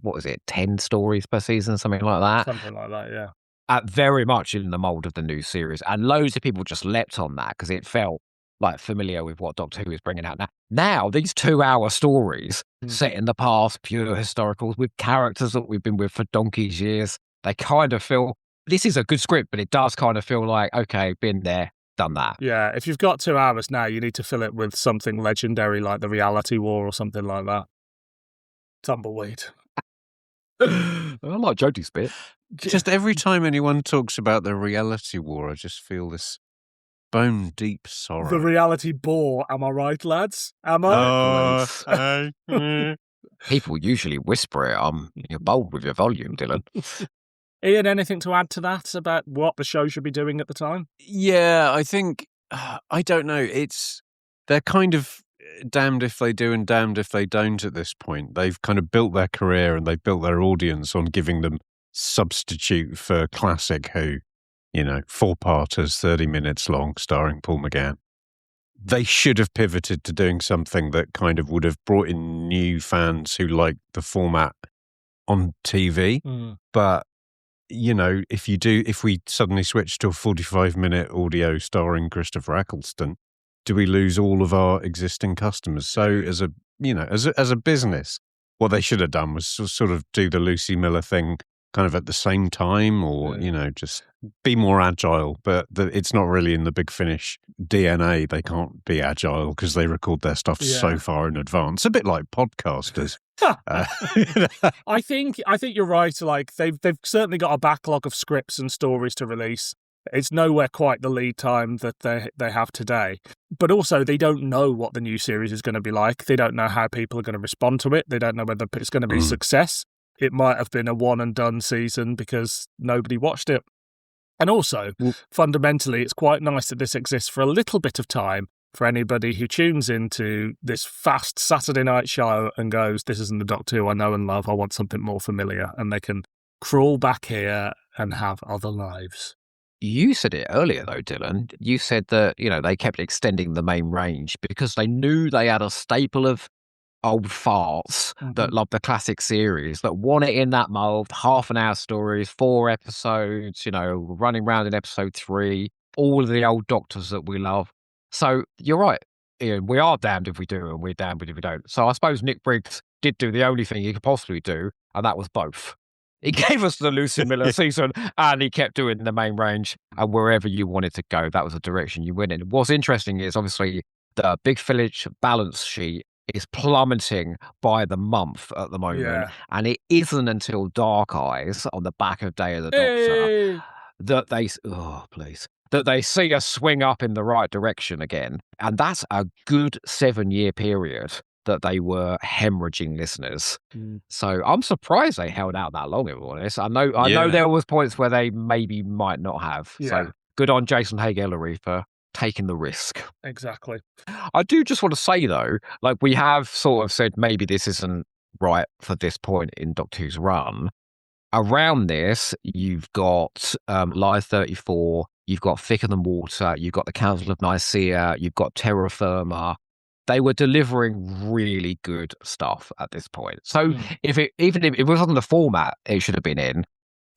10 stories per season, something like that. Something like that, yeah. Very much in the mould of the new series. And loads of people just leapt on that because it felt like familiar with what Doctor Who is bringing out now. Now, these 2 hour stories set in the past, pure historicals with characters that we've been with for donkey's years, they kind of feel, this is a good script, but it does kind of feel like, okay, been there, done that. Yeah, if you've got 2 hours now, you need to fill it with something legendary like the Reality War or something like that. Tumbleweed. I like Jodie's bit. Just every time anyone talks about the Reality War, I just feel this bone deep sorrow. The Reality Bore, am I right, lads? Am I? People usually whisper it. You're bold with your volume, Dylan. Iain, anything to add to that about what the show should be doing at the time? Yeah, I think, I don't know. They're kind of damned if they do and damned if they don't at this point. They've kind of built their career and they've built their audience on giving them substitute for classic Who. 4-parters, 30 minutes long, starring Paul McGann. They should have pivoted to doing something that kind of would have brought in new fans who like the format on TV. But, if we suddenly switch to a 45-minute audio starring Christopher Eccleston, do we lose all of our existing customers? So as a business, what they should have done was sort of do the Lucy Miller thing kind of at the same time, or, just be more agile. But it's not really in the Big Finish DNA. They can't be agile because they record their stuff so far in advance. A bit like podcasters. I think you're right. Like they've certainly got a backlog of scripts and stories to release. It's nowhere quite the lead time that they have today. But also, they don't know what the new series is going to be like. They don't know how people are going to respond to it. They don't know whether it's going to be a success. It might have been a one-and-done season because nobody watched it. And also, fundamentally, it's quite nice that this exists for a little bit of time for anybody who tunes into this fast Saturday night show and goes, this isn't the Doctor Who I know and love, I want something more familiar. And they can crawl back here and have other lives. You said it earlier, though, Dylan. You said that, they kept extending the main range because they knew they had a staple of old farts that loved the classic series, that want it in that mold, half-an-hour stories, 4 episodes, running around in episode 3, all of the old Doctors that we love. So you're right, Iain, we are damned if we do and we're damned if we don't. So I suppose Nick Briggs did do the only thing he could possibly do, and that was both. He gave us the Lucy Miller season, and he kept doing the main range, and wherever you wanted to go, that was the direction you went in. What's interesting is obviously the Big Finish balance sheet is plummeting by the month at the moment, and it isn't until Dark Eyes on the back of Day of the Doctor that they see us swing up in the right direction again, and that's a good 7-year period that they were hemorrhaging listeners. So I'm surprised they held out that long, if I'm honest. I know there was points where they maybe might not have. So good on Jason Haig-Ellery for taking the risk. Exactly. I do just want to say, though, like we have sort of said maybe this isn't right for this point in Doctor Who's run. Around this, you've got Live 34, you've got Thicker Than Water, you've got the Council of Nicaea, you've got Terra Firma. They were delivering really good stuff at this point. So even if it wasn't the format it should have been in,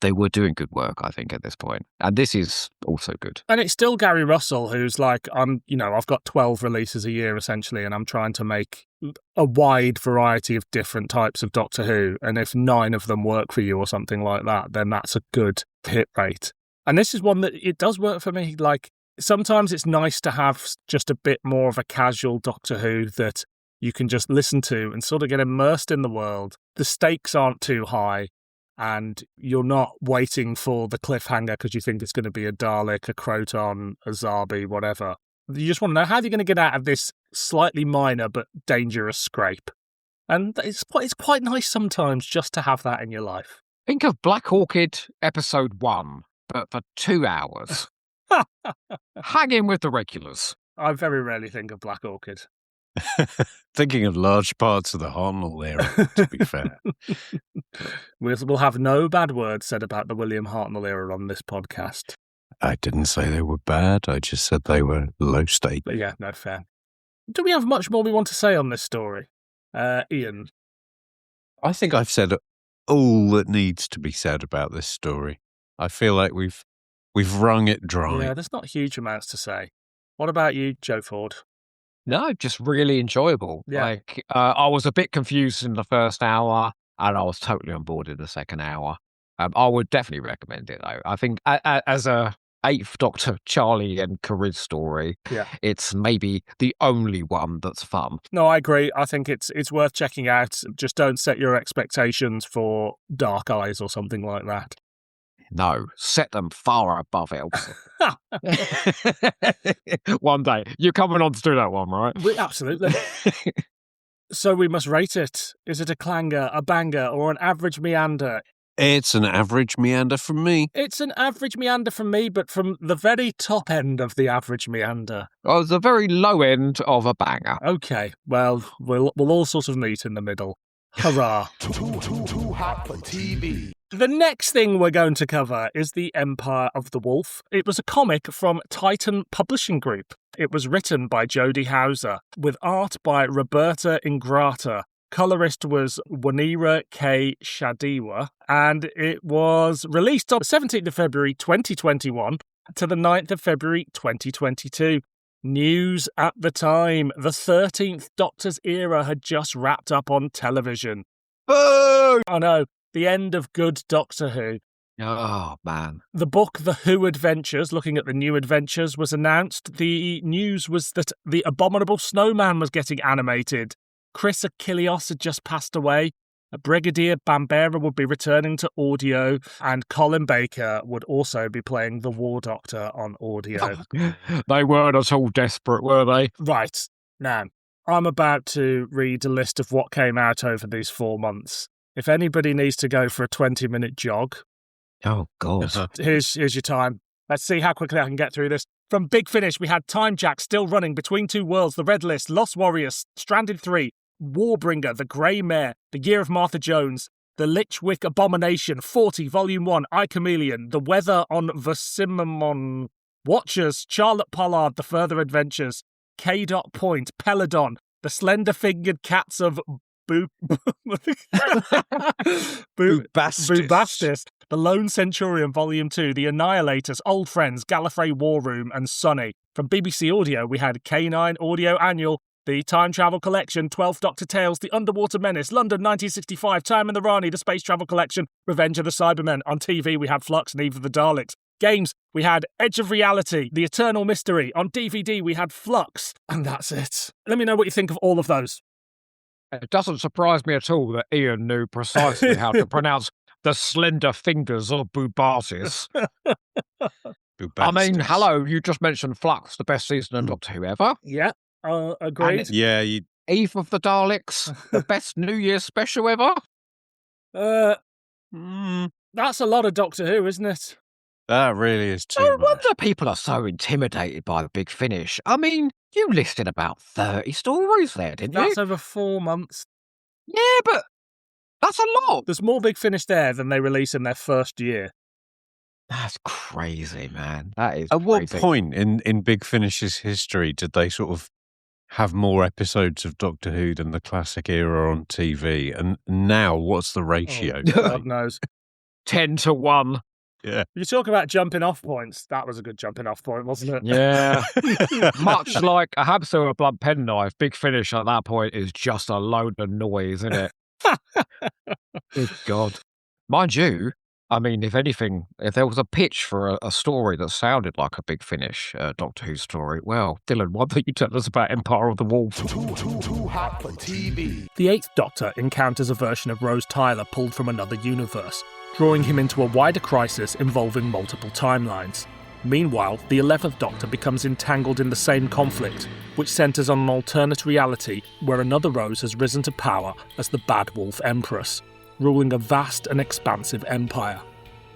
they were doing good work, I think, at this point. And this is also good. And it's still Gary Russell, who's like, I've got 12 releases a year, essentially, and I'm trying to make a wide variety of different types of Doctor Who. And if 9 of them work for you or something like that, then that's a good hit rate. And this is one that it does work for me. Like, sometimes it's nice to have just a bit more of a casual Doctor Who that you can just listen to and sort of get immersed in the world. The stakes aren't too high, and you're not waiting for the cliffhanger because you think it's going to be a Dalek, a Croton, a Zarbi, whatever. You just want to know how you're going to get out of this slightly minor but dangerous scrape. And it's quite nice sometimes just to have that in your life. Think of Black Orchid episode 1, but for 2 hours. Hang in with the regulars. I very rarely think of Black Orchid. Thinking of large parts of the Hartnell era, to be fair. We'll have no bad words said about the William Hartnell era on this podcast. I didn't say they were bad. I just said they were low stake. But yeah, no, fair. Do we have much more we want to say on this story? Iain? I think I've said all that needs to be said about this story. I feel like we've wrung it dry. Yeah, there's not huge amounts to say. What about you, Joe Ford? No, just really enjoyable. Yeah. Like, I was a bit confused in the first hour, and I was totally on board in the second hour. I would definitely recommend it, though. I think as a 8th Doctor Charlie and Corinne story, it's maybe the only one that's fun. No, I agree. I think it's worth checking out. Just don't set your expectations for Dark Eyes or something like that. No, set them far above Elsa. One day. You're coming on to do that one, right? Absolutely. So we must rate it. Is it a clanger, a banger, or an average meander? It's an average meander from me. It's an average meander from me, but from the very top end of the average meander. Oh, the very low end of a banger. Okay, well, we'll all sort of meet in the middle. Hurrah. Too hot for TV. The next thing we're going to cover is The Empire of the Wolf. It was a comic from Titan Publishing Group. It was written by Jody Hauser, with art by Roberta Ingrata. Colorist was Wanira K. Shadiwa, and it was released on the 17th of February 2021 to the 9th of February 2022. News at the time. The 13th Doctor's era had just wrapped up on television. Boo! I know, the end of good Doctor Who. Oh, man. The book The Who Adventures, looking at the new adventures, was announced. The news was that The Abominable Snowman was getting animated. Chris Achilleos had just passed away. Brigadier Bambera would be returning to audio, and Colin Baker would also be playing the War Doctor on audio. They weren't at all desperate, were they? Right. Now, I'm about to read a list of what came out over these 4 months. If anybody needs to go for a 20-minute jog, Oh, God. here's your time. Let's see how quickly I can get through this. From Big Finish, we had Time Jack still running, Between Two Worlds, The Red List, Lost Warriors, Stranded 3, Warbringer, The Grey Mare, The Year of Martha Jones, The Lichwick Abomination, 40, Volume 1, I Chameleon, The Weather on Versimimon, Watchers, Charlotte Pollard, The Further Adventures, K. Point, Peladon, The Slender-Fingered Cats of Bubastis, The Lone Centurion, Volume 2, The Annihilators, Old Friends, Gallifrey War Room, and Sunny. From BBC Audio, we had K9 Audio Annual, The Time Travel Collection, 12th Doctor Tales, The Underwater Menace, London 1965, Time in the Rani, The Space Travel Collection, Revenge of the Cybermen. On TV, we had Flux and Eve of the Daleks. Games, we had Edge of Reality, The Eternal Mystery. On DVD, we had Flux. And that's it. Let me know what you think of all of those. It doesn't surprise me at all that Iain knew precisely how to pronounce the slender fingers of Bubastis. I mean, hello, you just mentioned Flux, the best season of Doctor Who ever. Yeah, agreed. Yeah, Eve of the Daleks, the best New Year's special ever. That's a lot of Doctor Who, isn't it? that really is too No much. wonder people are so intimidated by the Big Finish. I mean, you listed about 30 stories there, didn't you? That's over 4 months. Yeah, but that's a lot. There's more Big Finish there than they release in their first year. That's crazy, man. That is At what crazy. point in Big Finish's history did they sort of have more episodes of Doctor Who than the classic era on TV? And now, what's the ratio? Oh, God knows. 10 to 1. Yeah. You talk about jumping off points. That was a good jumping off point, wasn't it? Yeah. Much like a hamster with a blunt penknife, Big Finish at that point is just a load of noise, isn't it? Good God. Mind you, I mean, if anything, if there was a pitch for a story that sounded like a Big Finish Doctor Who story, well, Dylan, why don't you tell us about Empire of the Wolf? Too hot for TV. The 8th Doctor encounters a version of Rose Tyler pulled from another universe, drawing him into a wider crisis involving multiple timelines. Meanwhile, the 11th Doctor becomes entangled in the same conflict, which centres on an alternate reality where another Rose has risen to power as the Bad Wolf Empress, ruling a vast and expansive empire.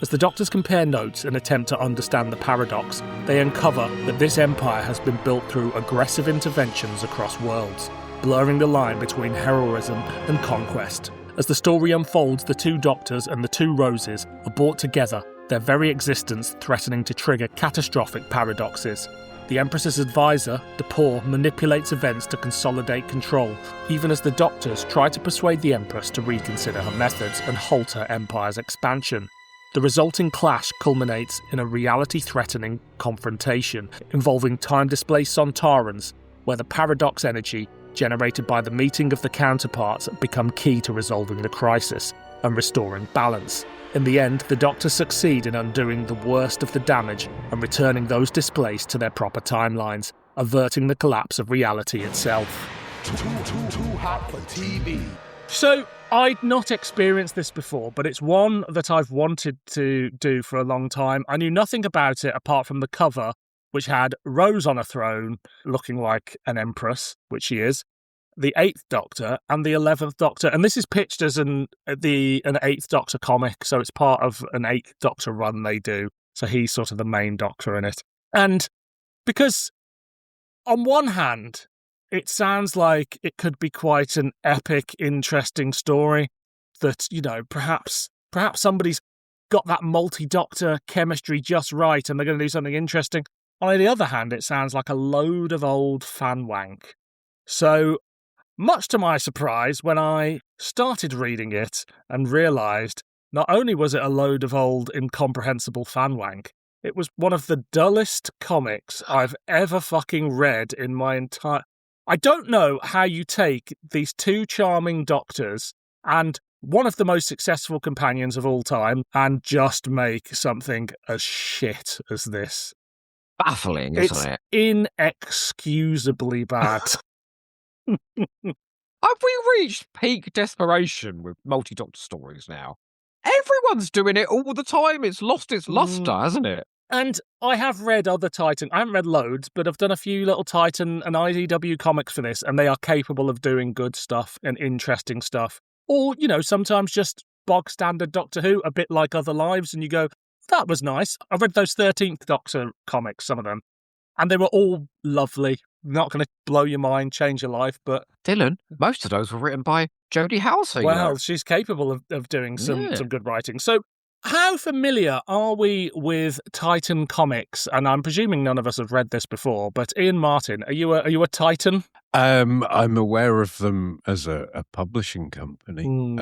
As the Doctors compare notes and attempt to understand the paradox, they uncover that this empire has been built through aggressive interventions across worlds, blurring the line between heroism and conquest. As the story unfolds, the 2 Doctors and the 2 Roses are brought together, their very existence threatening to trigger catastrophic paradoxes. The Empress's advisor, Depor, manipulates events to consolidate control, even as the Doctors try to persuade the Empress to reconsider her methods and halt her empire's expansion. The resulting clash culminates in a reality-threatening confrontation involving time-displaced Sontarans, where the paradox energy generated by the meeting of the counterparts become key to resolving the crisis and restoring balance. In the end, the Doctors succeed in undoing the worst of the damage and returning those displaced to their proper timelines, averting the collapse of reality itself. Too hot for TV. So, I'd not experienced this before, but it's one that I've wanted to do for a long time. I knew nothing about it apart from the cover, which had Rose on a throne, looking like an empress, which she is, the 8th Doctor and the 11th Doctor. And this is pitched as an 8th Doctor comic, so it's part of an 8th Doctor run they do. So he's sort of the main Doctor in it. And because on one hand, it sounds like it could be quite an epic, interesting story that, you know, perhaps somebody's got that multi-Doctor chemistry just right and they're going to do something interesting. On the other hand, it sounds like a load of old fan wank. So, much to my surprise, when I started reading it and realised not only was it a load of old incomprehensible fan wank, It was one of the dullest comics I've ever fucking read in my entire... I don't know how you take these two charming doctors and one of the most successful companions of all time and just make something as shit as this. Baffling, isn't it? Inexcusably bad. Have we reached peak desperation with multi-doctor stories now? Everyone's doing it all the time. It's lost its luster, hasn't it? And I have read other Titan. I haven't read loads, but I've done a few little Titan and IDW comics for this, and they are capable of doing good stuff and interesting stuff. Or, sometimes just bog standard Doctor Who, a bit like Other Lives, and you go, that was nice. I read those 13th Doctor comics, some of them, and they were all lovely. Not going to blow your mind, change your life, but... Dylan, most of those were written by Jodie Houser. Well, she's capable of doing some good writing. So how familiar are we with Titan comics? And I'm presuming none of us have read this before, but Ian Martin, are you a Titan? I'm aware of them as a publishing company.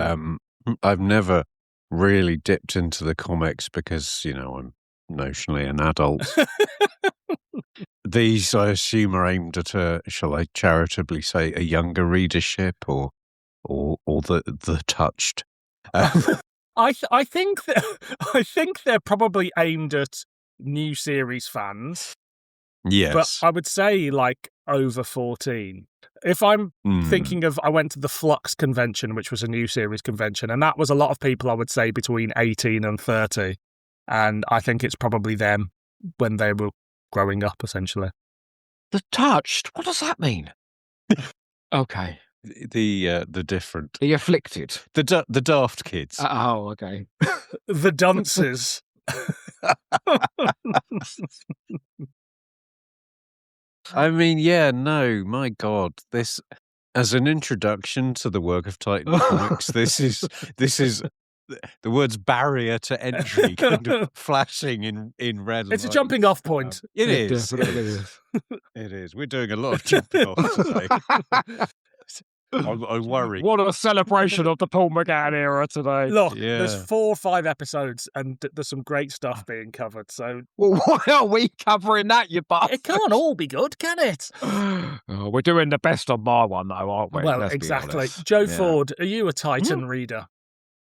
I've never really dipped into the comics because, I'm notionally an adult. These, I assume, are aimed at shall I charitably say, a younger readership or the touched. I think they're probably aimed at new series fans. Yes, but I would say like over 14. If I'm thinking of, I went to the Flux convention, which was a new series convention, and that was a lot of people. I would say between 18 and 30, and I think it's probably them when they were growing up, essentially. The touched? What does that mean? Okay. The different. The afflicted. The daft kids. Oh, okay. The dunces. I mean, yeah, no, my God. This, as an introduction to the work of Titan Comics, this is the words barrier to entry kind of flashing in red light. It's a jumping off point. It is. It is. We're doing a lot of jumping off today. I worry. What a celebration of the Paul Maygann era today. Look, there's 4 or 5 episodes and there's some great stuff being covered. So, well, why are we covering that, you bastard? It can't all be good, can it? Oh, we're doing the best on my one, though, aren't we? Well, Let's exactly. Joe Ford, are you a Titan reader?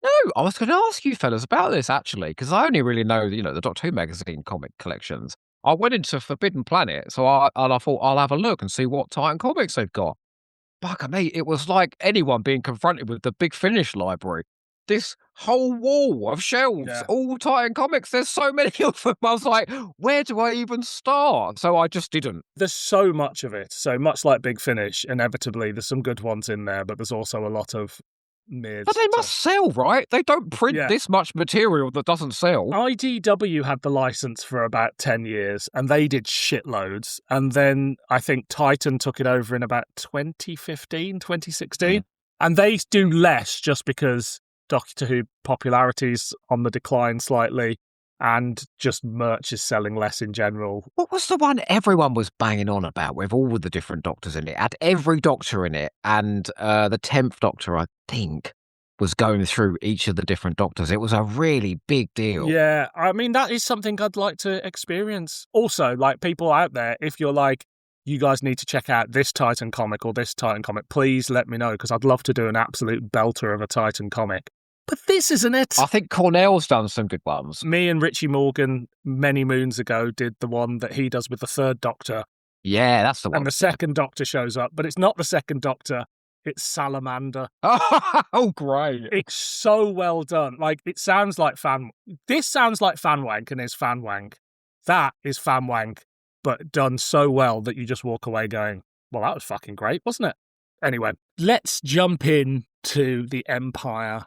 No, I was going to ask you fellas about this, actually, because I only really know, the Doctor Who magazine comic collections. I went into Forbidden Planet, so I thought I'll have a look and see what Titan comics they've got. Bugger me, it was like anyone being confronted with the Big Finish library. This whole wall of shelves, all Titan comics, there's so many of them. I was like, where do I even start? So I just didn't. There's so much of it. So much like Big Finish, inevitably, there's some good ones in there, but there's also a lot of mids. But they must sell, right? They don't print this much material that doesn't sell. IDW had the license for about 10 years, and they did shitloads. And then I think Titan took it over in about 2015, 2016. And they do less just because Doctor Who popularity's on the decline slightly, and just merch is selling less in general. What was the one everyone was banging on about with all the different Doctors in it? It had every Doctor in it, and the 10th Doctor, I think, was going through each of the different Doctors. It was a really big deal. Yeah, I mean, that is something I'd like to experience. Also, like, people out there, if you're like, you guys need to check out this Titan comic or this Titan comic, please let me know, because I'd love to do an absolute belter of a Titan comic. But this isn't it. I think Cornell's done some good ones. Me and Richie Morgan, many moons ago, did the one that he does with the 3rd Doctor. Yeah, that's the one. And the 2nd Doctor shows up, but it's not the 2nd Doctor. It's Salamander. Oh, great. It's so well done. Like, it sounds like This sounds like fanwank and is fanwank. That is fanwank, but done so well that you just walk away going, well, that was fucking great, wasn't it? Anyway, let's jump in to the Empire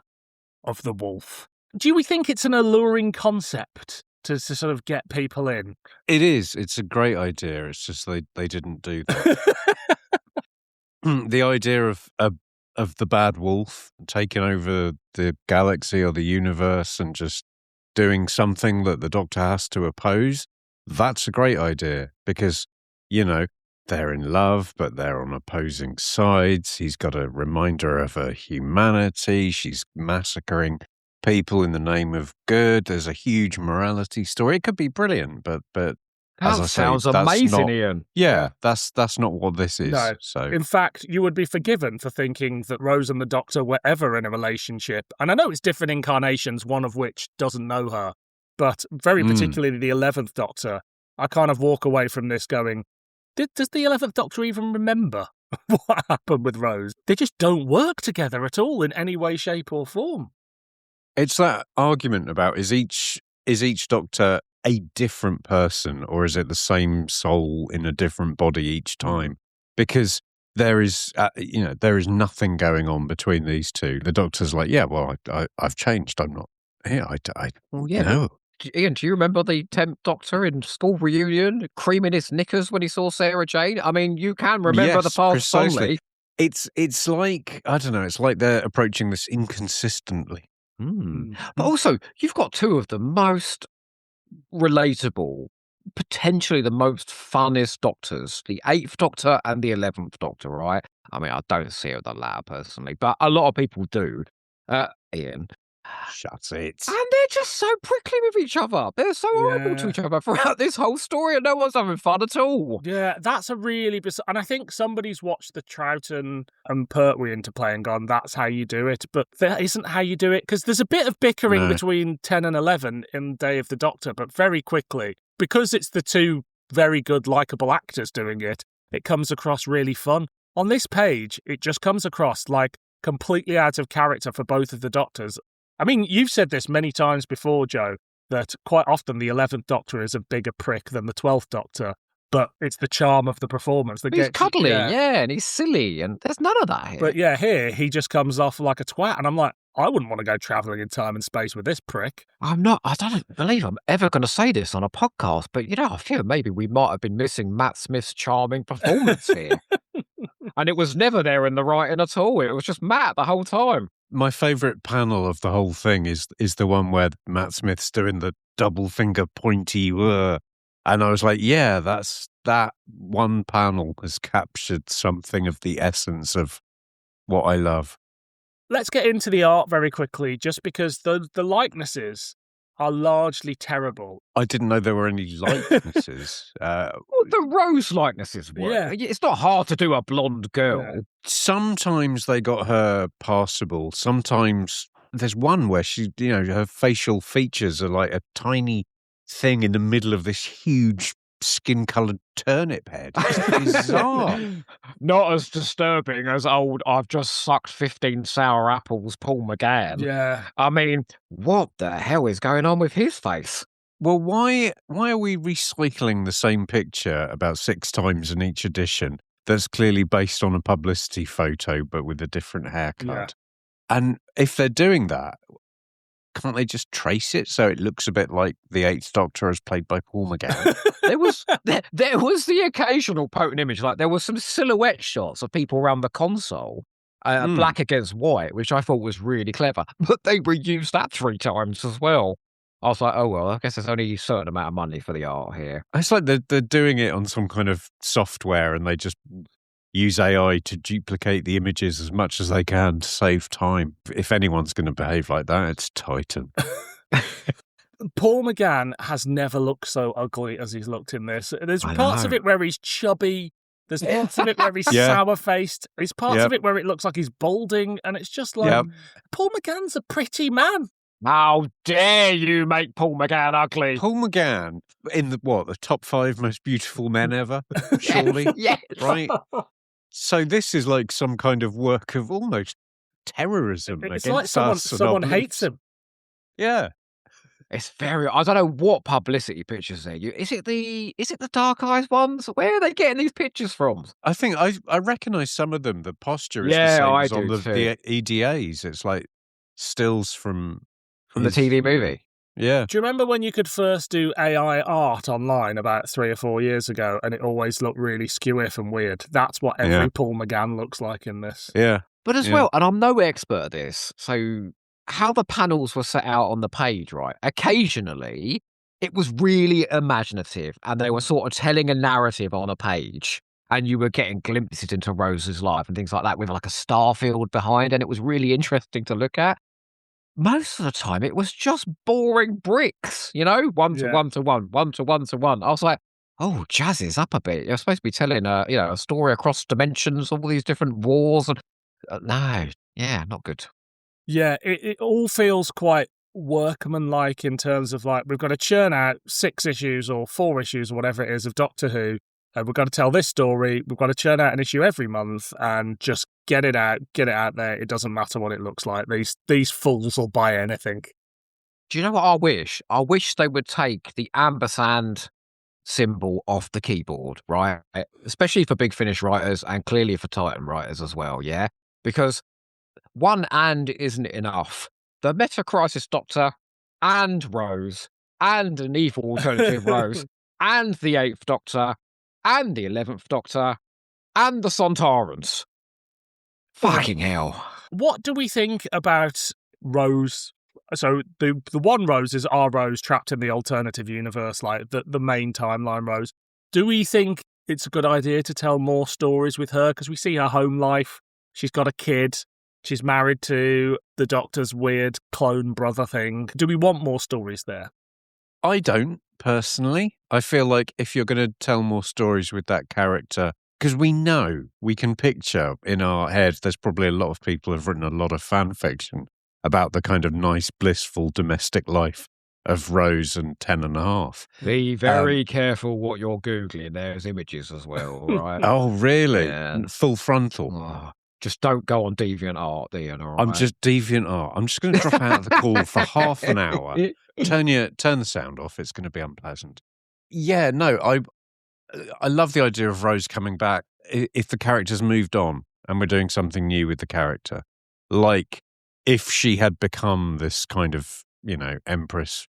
of the Wolf. Do we think it's an alluring concept to sort of get people in? It is. It's a great idea. It's just they didn't do that. The idea of the bad wolf taking over the galaxy or the universe and just doing something that the Doctor has to oppose, that's a great idea because, they're in love, but they're on opposing sides. He's got a reminder of her humanity. She's massacring people in the name of good. There's a huge morality story. It could be brilliant, but as I say, sounds that's amazing, not, Iain. Yeah, that's not what this is. No. So In fact, you would be forgiven for thinking that Rose and the Doctor were ever in a relationship. And I know it's different incarnations, one of which doesn't know her. But very particularly the 11th Doctor, I kind of walk away from this going, does the 11th Doctor even remember what happened with Rose? They just don't work together at all in any way, shape or form. it's that argument about is each Doctor a different person, or is it the same soul in a different body each time? Because there is nothing going on between these two. The Doctor's like, yeah, well, I've changed. I'm not here. No. Iain, do you remember the 10th Doctor in school reunion, creaming his knickers when he saw Sarah Jane? I mean, you can remember the Yes, past precisely. fondly. It's like, I don't know, it's like they're approaching this inconsistently. But also, you've got two of the most relatable, potentially the most funnest Doctors, the 8th Doctor and the 11th Doctor, right? I mean, I don't see it the latter personally, but a lot of people do. Iain. Shut it. And they're just so prickly with each other. They're so horrible to each other throughout this whole story, and no one's having fun at all. Yeah, that's a really bizarre... And I think somebody's watched the Troughton and Pertwee interplay and gone, that's how you do it. But that isn't how you do it, because there's a bit of bickering between 10 and 11 in Day of the Doctor, but very quickly, because it's the two very good, likeable actors doing it, it comes across really fun. On this page, it just comes across like completely out of character for both of the Doctors. I mean, you've said this many times before, Joe, that quite often the 11th Doctor is a bigger prick than the 12th Doctor, but it's the charm of the performance that He's gets... cuddly, and he's silly, and there's none of that here. But yeah, here, he just comes off like a twat, and I'm like, I wouldn't want to go travelling in time and space with this prick. I don't believe I'm ever going to say this on a podcast, but, I feel maybe we might have been missing Matt Smith's charming performance here. And it was never there in the writing at all. It was just Matt the whole time. My favourite panel of the whole thing is the one where Matt Smith's doing the double finger pointy and I was like, yeah, that one panel has captured something of the essence of what I love. Let's get into the art very quickly, just because the likenesses are largely terrible. I didn't know there were any likenesses. Well, the Rose likenesses were. Yeah. It's not hard to do a blonde girl. Yeah. Sometimes they got her passable. Sometimes there's one where she, her facial features are like a tiny thing in the middle of this huge skin-coloured turnip head. It's bizarre. Not as disturbing as old I've just sucked 15 sour apples Paul McGann. Yeah. I mean, what the hell is going on with his face? Well, why are we recycling the same picture about 6 times in each edition that's clearly based on a publicity photo but with a different haircut? Yeah. And if they're doing that, can't they just trace it so it looks a bit like the 8th Doctor as played by Paul McGann? There was the occasional potent image, like there were some silhouette shots of people around the console, black against white, which I thought was really clever. But they reused that 3 times as well. I was like, oh well, I guess there's only a certain amount of money for the art here. It's like they're doing it on some kind of software and they just use AI to duplicate the images as much as they can to save time. If anyone's going to behave like that, it's Titan. Paul McGann has never looked so ugly as he's looked in this. There's parts of it where he's chubby. There's parts of it where he's sour-faced. There's parts of it where it looks like he's balding. And it's just like, Paul McGann's a pretty man. How dare you make Paul McGann ugly? Paul McGann in the top 5 most beautiful men ever, surely? Yes. Right? So this is like some kind of work of almost terrorism It's against like us. someone hates him. Yeah. It's very. I don't know what publicity pictures they're using. Is it the Dark Eyes ones? Where are they getting these pictures from? I think I recognise some of them. The posture is Yeah, the same I as on do the EDAs. It's like stills from the TV movie. Yeah. Do you remember when you could first do AI art online about 3 or 4 years ago and it always looked really skew-iff and weird? That's what every Paul McGann looks like in this. Yeah. But as well, and I'm no expert at this, so how the panels were set out on the page, right? Occasionally, it was really imaginative and they were sort of telling a narrative on a page and you were getting glimpses into Rose's life and things like that with like a star field behind and it was really interesting to look at. most of the time it was just boring bricks, you know, one to Yeah. one to one, one to one to one. I was like, oh, jazz is up a bit. You're supposed to be telling a story across dimensions, all these different wars, and no, yeah, not good. Yeah, it all feels quite workmanlike in terms of like, we've got to churn out 6 issues or 4 issues or whatever it is of Doctor Who, and we've got to tell this story, we've got to churn out an issue every month and just get it out there. It doesn't matter what it looks like. These fools will buy anything. Do you know what I wish? I wish they would take the ampersand symbol off the keyboard, right? Especially for Big Finish writers and clearly for Titan writers as well, yeah? Because one and isn't enough. The Meta Crisis Doctor and Rose and an evil alternative Rose and the 8th Doctor and the 11th Doctor and the Sontarans. Fucking hell. What do we think about Rose? So the one Rose is our Rose trapped in the alternative universe, like the main timeline Rose. Do we think it's a good idea to tell more stories with her? Because we see her home life. She's got a kid. She's married to the Doctor's weird clone brother thing. Do we want more stories there? I don't, personally. I feel like if you're going to tell more stories with that character, because we can picture in our head, there's probably a lot of people have written a lot of fan fiction about the kind of nice, blissful domestic life of Rose and 10.5. Be very careful what you're Googling. There's images as well, right? Oh, really? Yeah. Full frontal. Oh, just don't go on DeviantArt, Ian, all right? I'm just DeviantArt. I'm just going to drop out of the call for half an hour. Turn the sound off. It's going to be unpleasant. Yeah, no, I love the idea of Rose coming back if the character's moved on and we're doing something new with the character. Like if she had become this kind of, empress,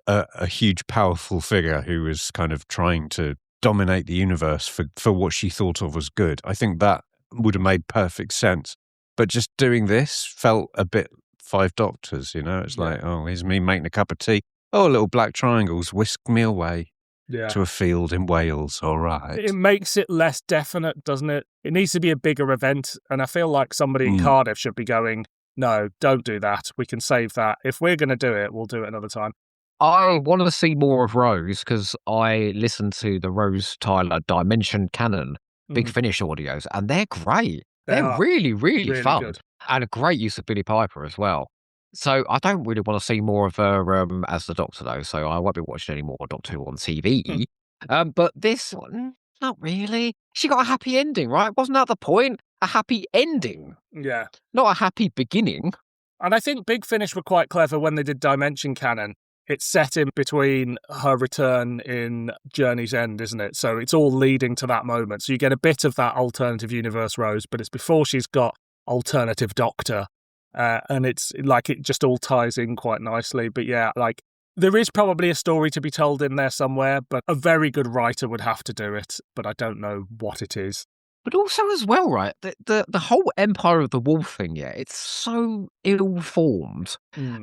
a huge, powerful figure who was kind of trying to dominate the universe for what she thought of as good. I think that would have made perfect sense. But just doing this felt a bit Five Doctors, It's like, oh, here's me making a cup of tea. Oh, little black triangles whisk me away to a field in Wales. All right. It makes it less definite, doesn't it? It needs to be a bigger event. And I feel like somebody in Cardiff should be going, no, don't do that. We can save that. If we're going to do it, we'll do it another time. I want to see more of Rose because I listened to the Rose Tyler Dimension Canon Big Finish audios, and they're great. They're really, really fun. Good. And a great use of Billy Piper as well. So I don't really want to see more of her as the Doctor, though, so I won't be watching any more Doctor Who on TV. But this one, not really. She got a happy ending, right? Wasn't that the point? A happy ending. Yeah. Not a happy beginning. And I think Big Finish were quite clever when they did Dimension Canon. It's set in between her return in Journey's End, isn't it? So it's all leading to that moment. So you get a bit of that alternative universe Rose, but it's before she's got alternative Doctor. And it's like it just all ties in quite nicely. But yeah, like there is probably a story to be told in there somewhere, but a very good writer would have to do it. But I don't know what it is. But also as well, right, the whole Empire of the Wolf thing, yeah, it's so ill-formed.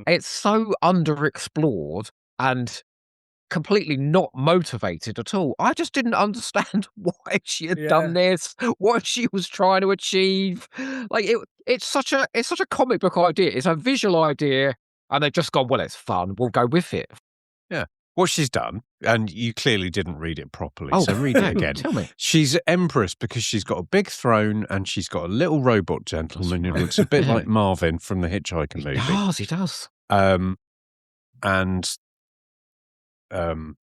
It's so underexplored and completely not motivated at all. I just didn't understand why she had done this, what she was trying to achieve. Like it's such a comic book idea. It's a visual idea, and they've just gone, well, it's fun. We'll go with it. Yeah. What she's done, and you clearly didn't read it properly, so read it again. Tell me. She's Empress because she's got a big throne and she's got a little robot gentleman who looks a bit like Marvin from the Hitchhiker movie. He does. And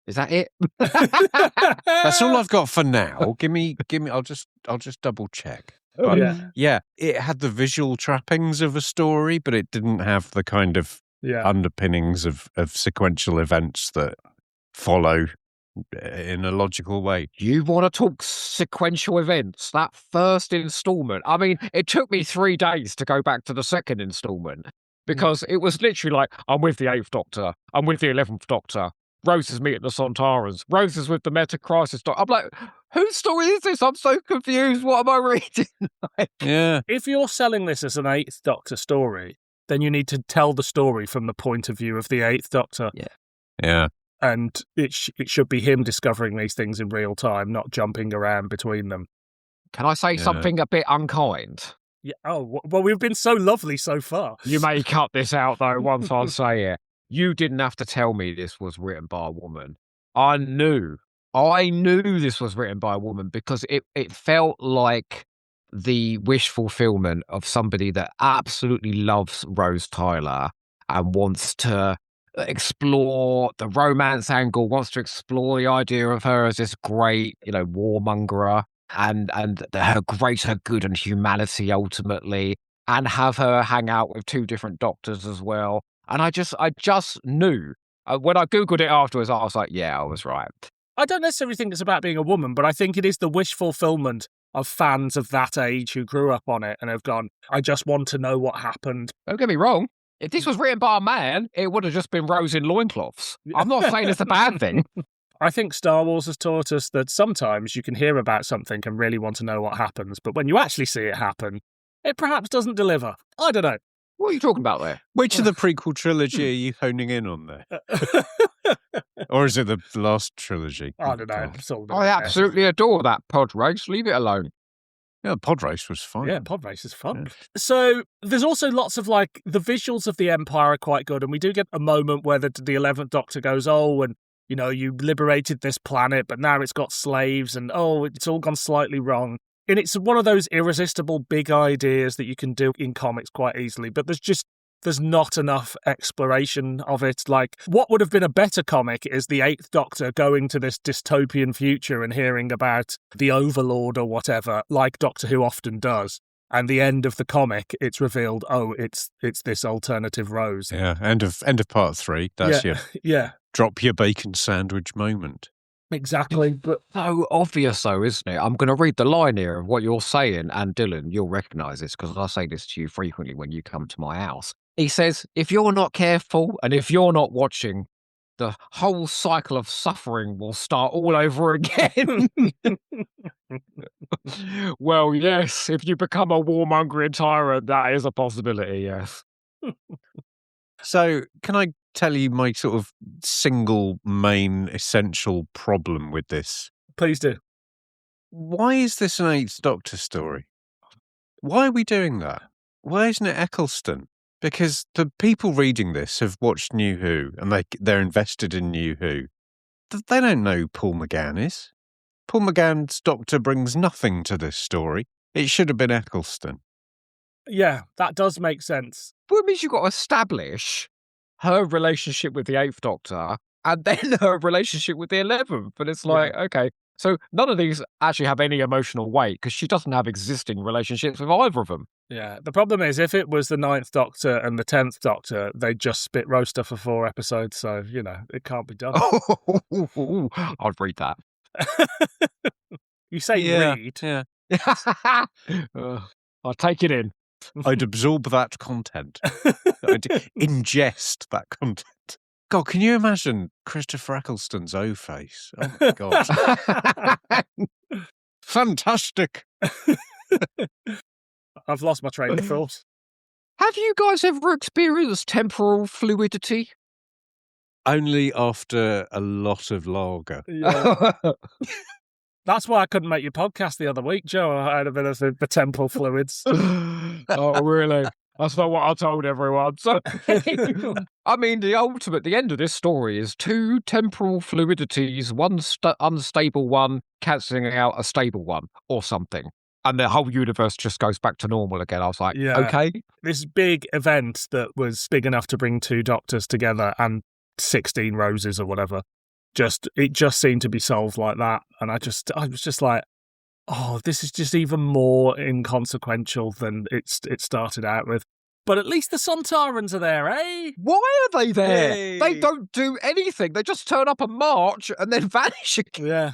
is that it? that's all I've got for now. Give me. I'll just double check. But yeah, it had the visual trappings of a story, but it didn't have the kind of underpinnings of sequential events that follow in a logical way. You want to talk sequential events? That first installment. I mean, it took me 3 days to go back to the second installment because it was literally like, I'm with the 8th Doctor. I'm with the 11th Doctor. Rose is meeting the Sontarans. Rose is with the Meta Crisis Doctor. I'm like, whose story is this? I'm so confused. What am I reading? Yeah. If you're selling this as an 8th Doctor story, then you need to tell the story from the point of view of the 8th Doctor. Yeah. And it should be him discovering these things in real time, not jumping around between them. Can I say something a bit unkind? Yeah. Oh, well, we've been so lovely so far. You may cut this out, though, once I say it. You didn't have to tell me this was written by a woman. I knew this was written by a woman because it felt like the wish fulfillment of somebody that absolutely loves Rose Tyler and wants to explore the romance angle, wants to explore the idea of her as this great, warmonger and her greater good and humanity ultimately, and have her hang out with two different doctors as well. And I just knew. When I Googled it afterwards, I was like, yeah, I was right. I don't necessarily think it's about being a woman, but I think it is the wish fulfillment of fans of that age who grew up on it and have gone, I just want to know what happened. Don't get me wrong. If this was written by a man, it would have just been Rose in loincloths. I'm not saying it's a bad thing. I think Star Wars has taught us that sometimes you can hear about something and really want to know what happens, but when you actually see it happen, it perhaps doesn't deliver. I don't know. What are you talking about there? Which of the prequel trilogy are you honing in on there? Or is it the last trilogy? I don't know. I absolutely adore that pod race. Leave it alone. Yeah, the pod race was fun. Yeah, pod race is fun. Yeah. So there's also lots of the visuals of the Empire are quite good, and we do get a moment where the 11th Doctor goes, oh, and you liberated this planet, but now it's got slaves, and oh, it's all gone slightly wrong. And it's one of those irresistible big ideas that you can do in comics quite easily, but there's not enough exploration of it. Like, what would have been a better comic is the 8th Doctor going to this dystopian future and hearing about the Overlord or whatever, like Doctor Who often does. And the end of the comic, it's revealed, oh, it's this alternative Rose. Yeah, end of part 3. That's your drop your bacon sandwich moment. Exactly. But so obvious, though, isn't it? I'm going to read the line here of what you're saying, and Dylan, you'll recognise this because I say this to you frequently when you come to my house. He says, if you're not careful and if you're not watching, the whole cycle of suffering will start all over again. Well, yes, if you become a warmongering tyrant, that is a possibility, yes. So, can I tell you my sort of single main essential problem with this? Please do. Why is this an 8th Doctor story? Why are we doing that? Why isn't it Eccleston? Because the people reading this have watched New Who and they're invested in New Who. They don't know who Paul McGann is. Paul McGann's Doctor brings nothing to this story. It should have been Eccleston. Yeah, that does make sense. Well, it means you've got to establish her relationship with the 8th Doctor and then her relationship with the 11th. But it's like, okay, so none of these actually have any emotional weight because she doesn't have existing relationships with either of them. Yeah, the problem is if it was the 9th Doctor and the 10th Doctor, they'd just spit roaster for 4 episodes. So, it can't be done. I'd read that. You say read. Yeah. I'll take it in. I'd absorb that content. I'd ingest that content. God, can you imagine Christopher Eccleston's O-face? Oh, my God. Fantastic. I've lost my train of thought. Have you guys ever experienced temporal fluidity? Only after a lot of lager. Yeah. That's why I couldn't make your podcast the other week, Joe. I had a bit of the temporal fluids. Oh, really? That's not what I told everyone. So, I mean, the end of this story is 2 temporal fluidities, one unstable one cancelling out a stable one or something. And the whole universe just goes back to normal again. I was like, okay. This big event that was big enough to bring 2 Doctors together and 16 Roses or whatever. It just seemed to be solved like that. And I was just like, oh, this is just even more inconsequential than it started out with. But at least the Sontarans are there, eh? Why are they there? Hey. They don't do anything. They just turn up and march and then vanish again. Yeah.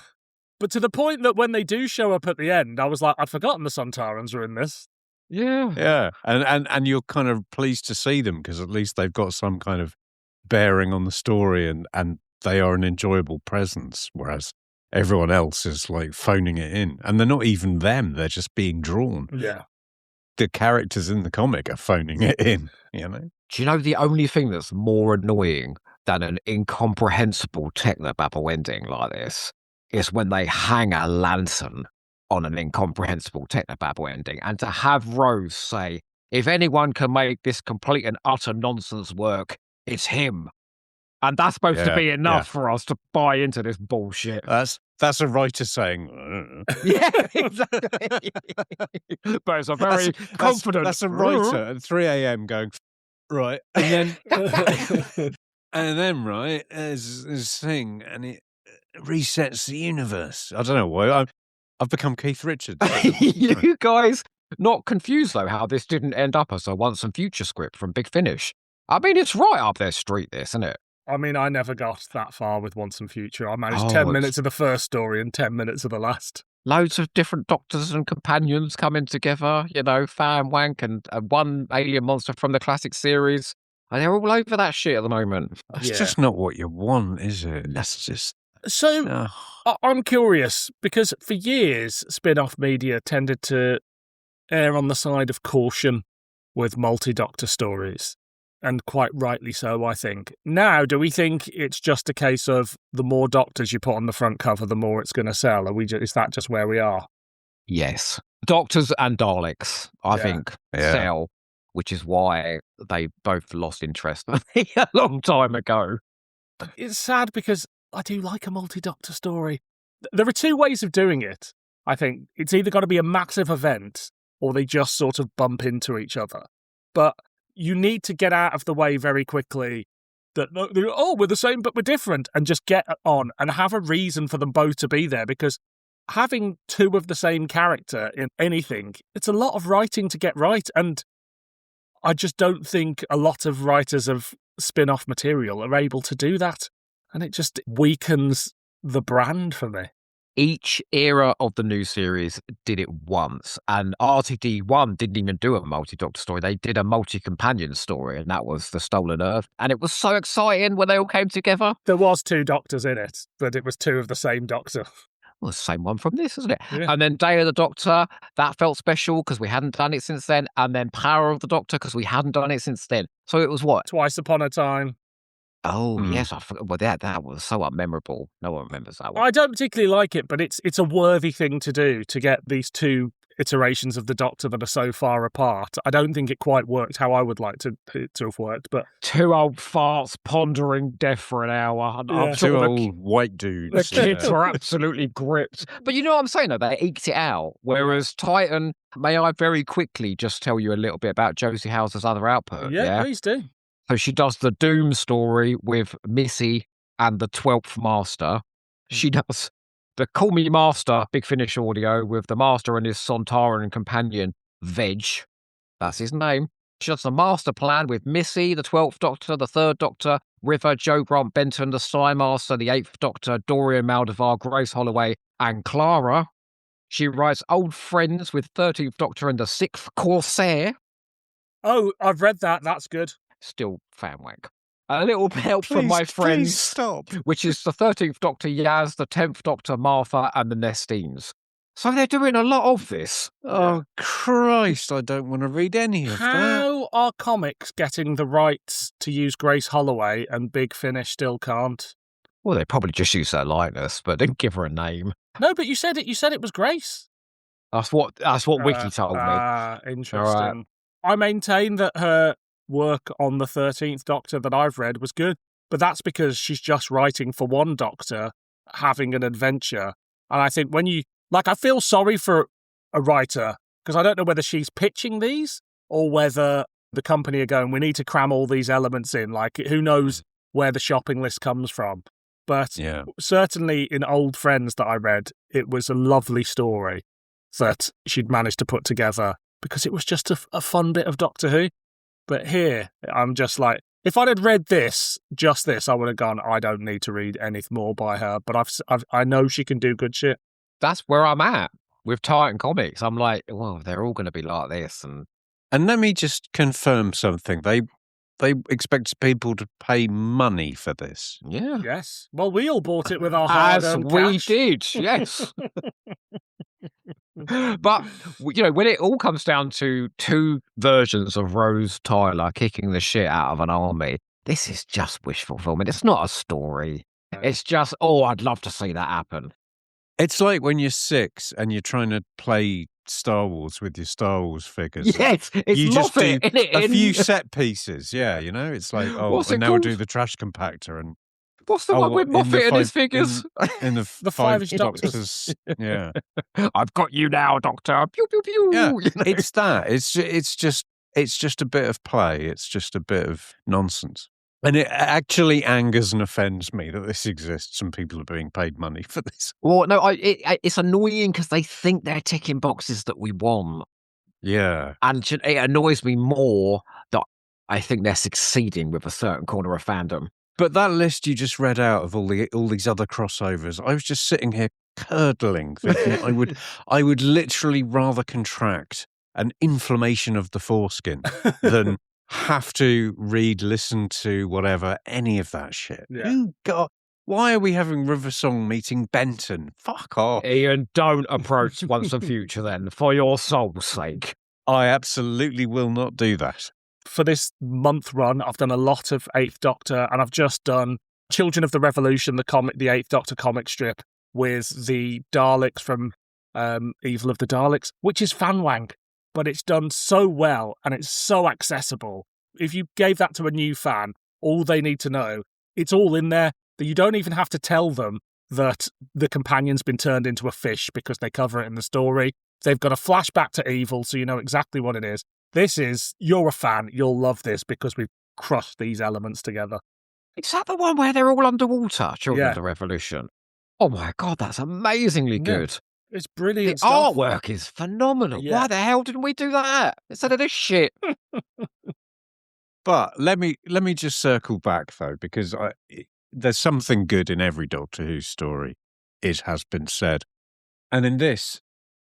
But to the point that when they do show up at the end, I was like, I'd forgotten the Sontarans were in this. Yeah. Yeah. And you're kind of pleased to see them because at least they've got some kind of bearing on the story and they are an enjoyable presence, whereas everyone else is like phoning it in. And they're not even them, they're just being drawn. Yeah. The characters in the comic are phoning it in, you know? Do you know the only thing that's more annoying than an incomprehensible technobabble ending like this is when they hang a lantern on an incomprehensible technobabble ending. And to have Rose say, if anyone can make this complete and utter nonsense work, it's him. And that's supposed to be enough for us to buy into this bullshit. That's a writer saying, yeah, exactly. But it's a very confident. That's a writer at 3 a.m. going, right. And then right, there's this thing, and it resets the universe. I don't know why. I've become Keith Richards. You guys not confused, though, how this didn't end up as a Once and Future script from Big Finish. I mean, it's right up their street, this, isn't it? I mean, I never got that far with Once and Future. I managed 10 minutes of the first story and 10 minutes of the last. Loads of different doctors and companions coming together, Fan Wank and one alien monster from the classic series. And they're all over that shit at the moment. It's just not what you want, is it? That's just... So, I'm curious, because for years, spin-off media tended to err on the side of caution with multi-doctor stories. And quite rightly so, I think. Now, do we think it's just a case of the more doctors you put on the front cover, the more it's going to sell? Is that just where we are? Yes. Doctors and Daleks, I think, sell, which is why they both lost interest a long time ago. It's sad because I do like a multi-doctor story. There are two ways of doing it, I think. It's either got to be a massive event or they just sort of bump into each other. But you need to get out of the way very quickly that, we're the same, but we're different, and just get on and have a reason for them both to be there, because having two of the same character in anything, it's a lot of writing to get right. And I just don't think a lot of writers of spin-off material are able to do that. And it just weakens the brand for me. Each era of the new series did it once, and RTD1 didn't even do a multi-doctor story. They did a multi-companion story, and that was The Stolen Earth. And it was so exciting when they all came together. There was two doctors in it, but it was two of the same doctor. Well, the same one from this, isn't it? Yeah. And then Day of the Doctor, that felt special because we hadn't done it since then. And then Power of the Doctor because we hadn't done it since then. So it was what? Twice Upon a Time. Oh, yes, I forgot. Well, that was so unmemorable. No one remembers that one. I don't particularly like it, but it's a worthy thing to do, to get these two iterations of the Doctor that are so far apart. I don't think it quite worked how I would like to have worked, but... Two old farts pondering death for an hour. Two old white dudes. The kids were absolutely gripped. But you know what I'm saying, though? They eked it out. Whereas Titan, may I very quickly just tell you a little bit about Josie Houser's other output? Yeah, please do. So she does the Doom story with Missy and the 12th Master. She does the Call Me Master Big Finish audio with the Master and his Sontaran companion, Veg. That's his name. She does the Master Plan with Missy, the 12th Doctor, the 3rd Doctor, River, Joe Grant Benton, the Spy Master, the 8th Doctor, Dorian Maldivar, Grace Holloway, and Clara. She writes Old Friends with 13th Doctor and the 6th Corsair. Oh, I've read that. That's good. Still fan wank. A little help from my friends. Please stop. Which is the 13th Doctor Yaz, the 10th Doctor Martha, and the Nestines. So they're doing a lot of this. Oh, Christ, I don't want to read any of that. How are comics getting the rights to use Grace Holloway and Big Finish still can't? Well, they probably just use her likeness, but didn't give her a name. No, but you said it was Grace. That's what Wiki told me. Interesting. Right. I maintain that her work on the 13th Doctor that I've read was good, but that's because she's just writing for one Doctor having an adventure. And I think when I feel sorry for a writer, because I don't know whether she's pitching these or whether the company are going, we need to cram all these elements in. Like, who knows where the shopping list comes from. But certainly in Old Friends that I read, it was a lovely story that she'd managed to put together because it was just a fun bit of Doctor Who. But here, I'm just like, if I'd had read this, I would have gone, I don't need to read anything more by her. But I know she can do good shit. That's where I'm at with Titan Comics. I'm like, well, they're all going to be like this. And let me just confirm something. They expect people to pay money for this. Yeah. Yes. Well, we all bought it with our hard-earned cash. Did, yes. But, when it all comes down to two versions of Rose Tyler kicking the shit out of an army, this is just wish fulfillment. It's not a story. It's just, I'd love to see that happen. It's like when you're 6 and you're trying to play Star Wars with your Star Wars figures. Yes, it's You just do Moffat, isn't it? a few set pieces. Yeah, you know, it's like, What's and it now we'll do called? the trash compactor and What's the one with in the Moffat and his 5 figures? in the The 5 5 Doctors. Yeah. I've got you now, Doctor. Pew pew pew. Yeah, You know? it's that. It's just a bit of play. It's just a bit of nonsense. And it actually angers and offends me that this exists and people are being paid money for this. Well, no, it's annoying because they think they're ticking boxes that we want. Yeah. And it annoys me more that I think they're succeeding with a certain corner of fandom. But that list you just read out of all these other crossovers, I was just sitting here curdling, thinking I would literally rather contract an inflammation of the foreskin than have to read, listen to, whatever, any of that shit. Yeah. God, why are we having Riversong meeting Benton? Fuck off. Ian, don't approach Once and Future then, for your soul's sake. I absolutely will not do that. For this month run, I've done a lot of 8th Doctor, and I've just done Children of the Revolution, the 8th Doctor comic strip with the Daleks from Evil of the Daleks, which is fanwang, but it's done so well and it's so accessible. If you gave that to a new fan, all they need to know, it's all in there, that you don't even have to tell them that the companion's been turned into a fish because they cover it in the story. They've got a flashback to evil, so you know exactly what it is. You're a fan, you'll love this because we've crushed these elements together. Is that the one where they're all underwater, Children Yeah. of the Revolution? Oh my God, that's amazingly good. It's The brilliant stuff. artwork is phenomenal. Yeah. Why the hell didn't we do that instead of this shit? But let me just circle back though, because there's something good in every Doctor Who story. It has been said, and in this,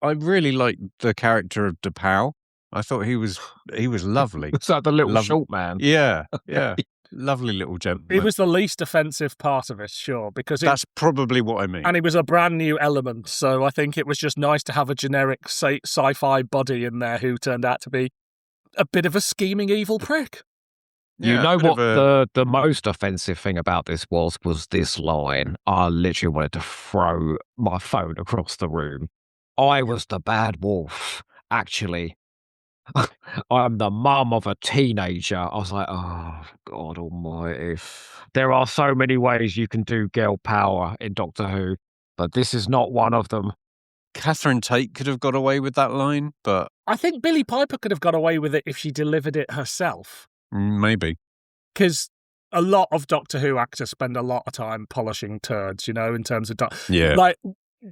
I really liked the character of DePau. I thought he was lovely. Is that the little Love- short man? Yeah, yeah, lovely little gentleman. It was the least offensive part of it, sure, because That's probably what I mean. and it was a brand new element, so I think it was just nice to have a generic sci-fi buddy in there who turned out to be a bit of a scheming evil prick. You Yeah, know a bit what of the most offensive thing about this was this line. I literally wanted to throw my phone across the room. I was the bad wolf. Actually, I'm the mum of a teenager. I was like, oh, God almighty. There are so many ways you can do girl power in Doctor Who, but this is not one of them. Catherine Tate could have got away with that line, but I think Billie Piper could have got away with it if she delivered it herself, maybe. because a lot of Doctor Who actors spend a lot of time polishing turds, you know, in terms of... Yeah. Like,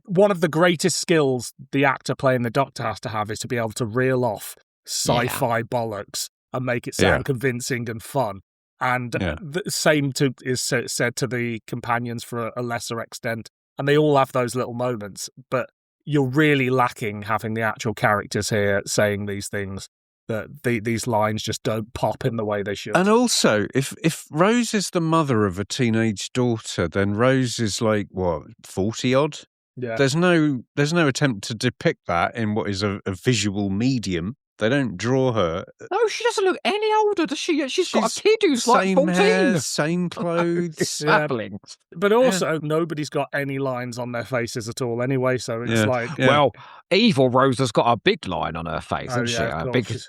one of the greatest skills the actor playing the Doctor has to have is to be able to reel off sci-fi bollocks and make it sound convincing and fun. And the same is said to the companions for a lesser extent. And they all have those little moments, but you're really lacking having the actual characters here saying these things, that these lines just don't pop in the way they should. And also, if Rose is the mother of a teenage daughter, then Rose is like, what, 40-odd? Yeah. There's no attempt to depict that in what is a visual medium. They don't draw her. No, she doesn't look any older, does she? She's got a kid who's like same 14. hair, same clothes. It's baffling. But also, nobody's got any lines on their faces at all anyway, so it's like... Yeah. Well, Evil Rose has got a big line on her face, hasn't she? of A course. big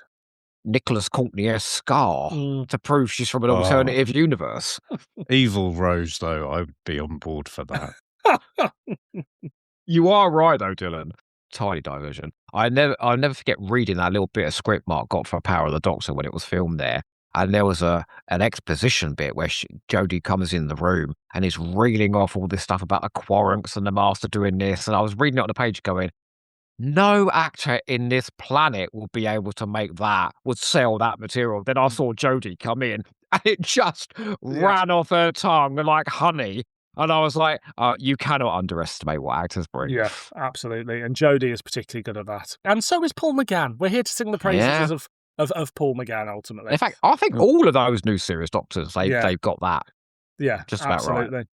Nicholas Courtney scar to prove she's from an alternative universe. Evil Rose, though, I would be on board for that. You are right, though, Dylan. Tiny diversion. I'll never forget reading that little bit of script Mark got for Power of the Doctor when it was filmed there. And there was an exposition bit where Jodie comes in the room and is reeling off all this stuff about the Quarunks and the Master doing this. And I was reading it on the page going, no actor in this planet will be able to make that, would sell that material. Then I saw Jodie come in and it just ran off her tongue like honey. And I was like, you cannot underestimate what actors bring. Yeah, absolutely. And Jodie is particularly good at that. And so is Paul McGann. We're here to sing the praises of Paul McGann, ultimately. In fact, I think all of those new series Doctors, they've got that. Yeah, just about absolutely. right.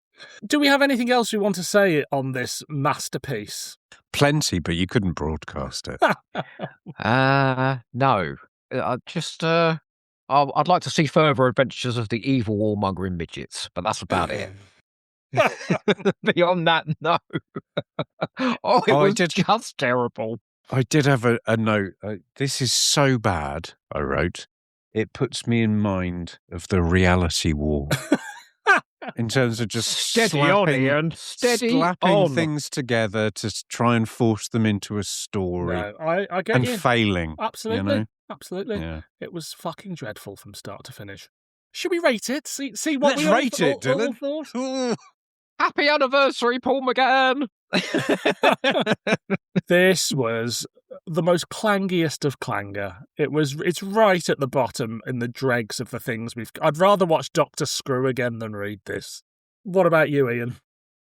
Do we have anything else we want to say on this masterpiece? Plenty, but you couldn't broadcast it. No. I'd like to see further adventures of the evil warmongering midgets, but that's about it. Beyond that, no. Oh, it was just terrible. I did have a note. This is so bad, I wrote. It puts me in mind of the reality war. In terms of just Steady on, Iain. Steady slapping on. things together to try and force them into a story. No, I get and you. failing. Absolutely. You know? Absolutely. Yeah. It was fucking dreadful from start to finish. Should we rate it? See what Let's we rate it, all Dylan. thought? Ooh. Happy anniversary, Paul McGann. This was the most clangiest of clanger. It's right at the bottom in the dregs of the things I'd rather watch Doctor Screw again than read this. What about you, Iain?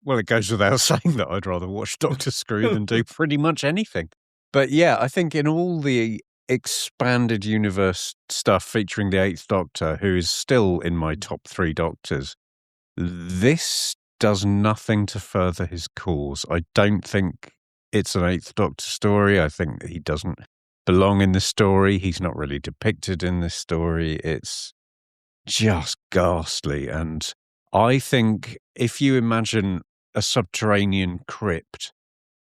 Well, it goes without saying that I'd rather watch Doctor Screw than do pretty much anything. But yeah, I think in all the expanded universe stuff featuring the Eighth Doctor, who is still in my top 3 Doctors, this does nothing to further his cause. I don't think it's an Eighth Doctor story. I think he doesn't belong in the story. He's not really depicted in this story. It's just ghastly. And I think if you imagine a subterranean crypt,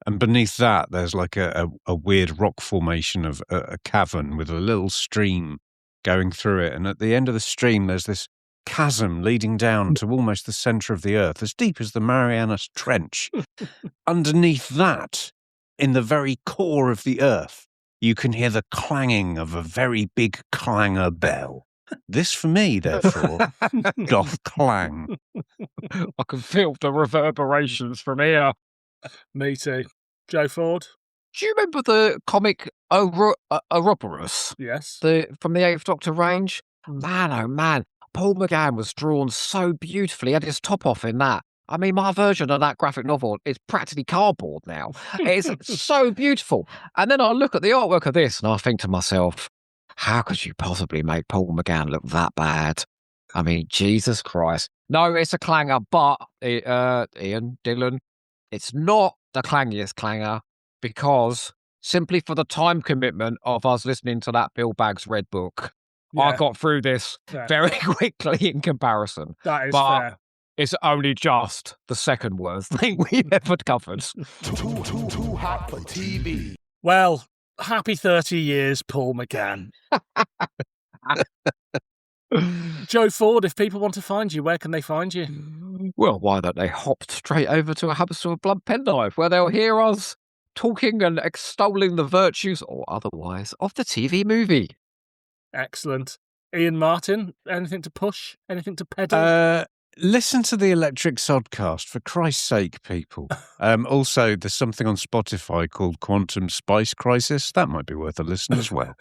and beneath that there's like a weird rock formation of a cavern with a little stream going through it, and at the end of the stream there's this chasm leading down to almost the centre of the earth, as deep as the Marianas Trench. Underneath that, in the very core of the earth, you can hear the clanging of a very big clanger bell. This, for me, therefore, doth clang. I can feel the reverberations from here. Me too. Joe Ford? Do you remember the comic Ouroboros? Yes. From the Eighth Doctor range? Man, oh man. Paul McGann was drawn so beautifully. He had his top off in that. I mean, my version of that graphic novel is practically cardboard now. It's so beautiful. And then I look at the artwork of this and I think to myself, how could you possibly make Paul McGann look that bad? I mean, Jesus Christ. No, it's a clanger, but, Iain, Dylan, it's not the clangiest clanger because simply for the time commitment of us listening to that Bill Baggs Red Book, I got through this very quickly in comparison. That is but fair. It's only just the second worst thing we've ever covered. Too hot for TV. Well, happy 30 years, Paul McGann. Joe Ford, if people want to find you, where can they find you? Well, why don't they hop straight over to a Hampered Blood Penknife, where they'll hear us talking and extolling the virtues, or otherwise, of the TV movie. Excellent. Iain Martin, anything to push? Anything to peddle? Listen to the Electric Sodcast, for Christ's sake, people. Also, there's something on Spotify called Quantum Spice Crisis. That might be worth a listen as well.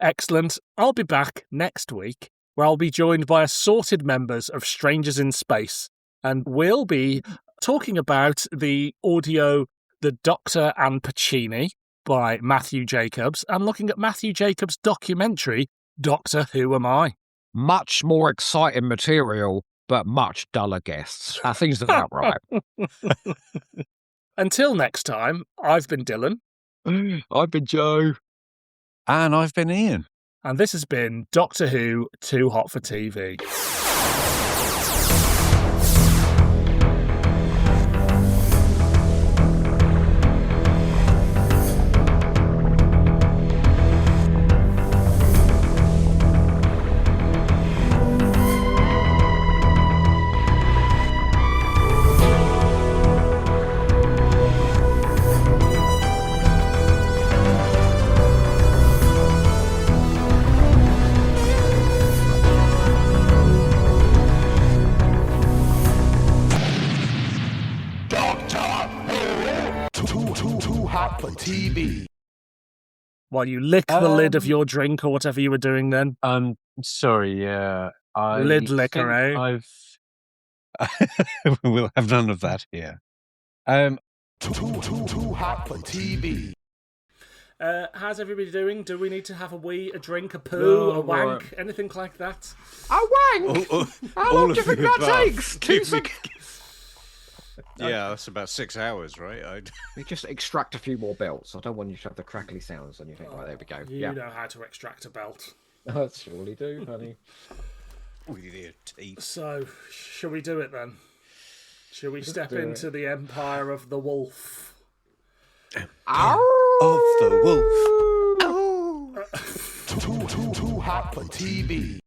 Excellent. I'll be back next week, where I'll be joined by assorted members of Strangers in Space, and we'll be talking about the audio The Doctor and Puccini by Matthew Jacobs, and looking at Matthew Jacobs' documentary, Doctor Who Am I? Much more exciting material, but much duller guests. That seems about right. Until next time, I've been Dylan. I've been Joe. And I've been Iain. And this has been Doctor Who Too Hot for TV. Too hot for TV. While you lick the lid of your drink or whatever you were doing then. Sorry, yeah. Lid liquor, eh? We'll have none of that here. Too hot for TV. How's everybody doing? Do we need to have a wee, a drink, a poo, a wank, anything like that? A wank? How long do you think that takes? 2 seconds. Yeah, that's about 6 hours, right? We just extract a few more belts. I don't want you to have the crackly sounds, and you think, right, there we go. You know how to extract a belt. I surely do, honey. With your teeth. So, shall we do it then? Shall we step into the empire of the wolf? Of the wolf. Too hot for TV.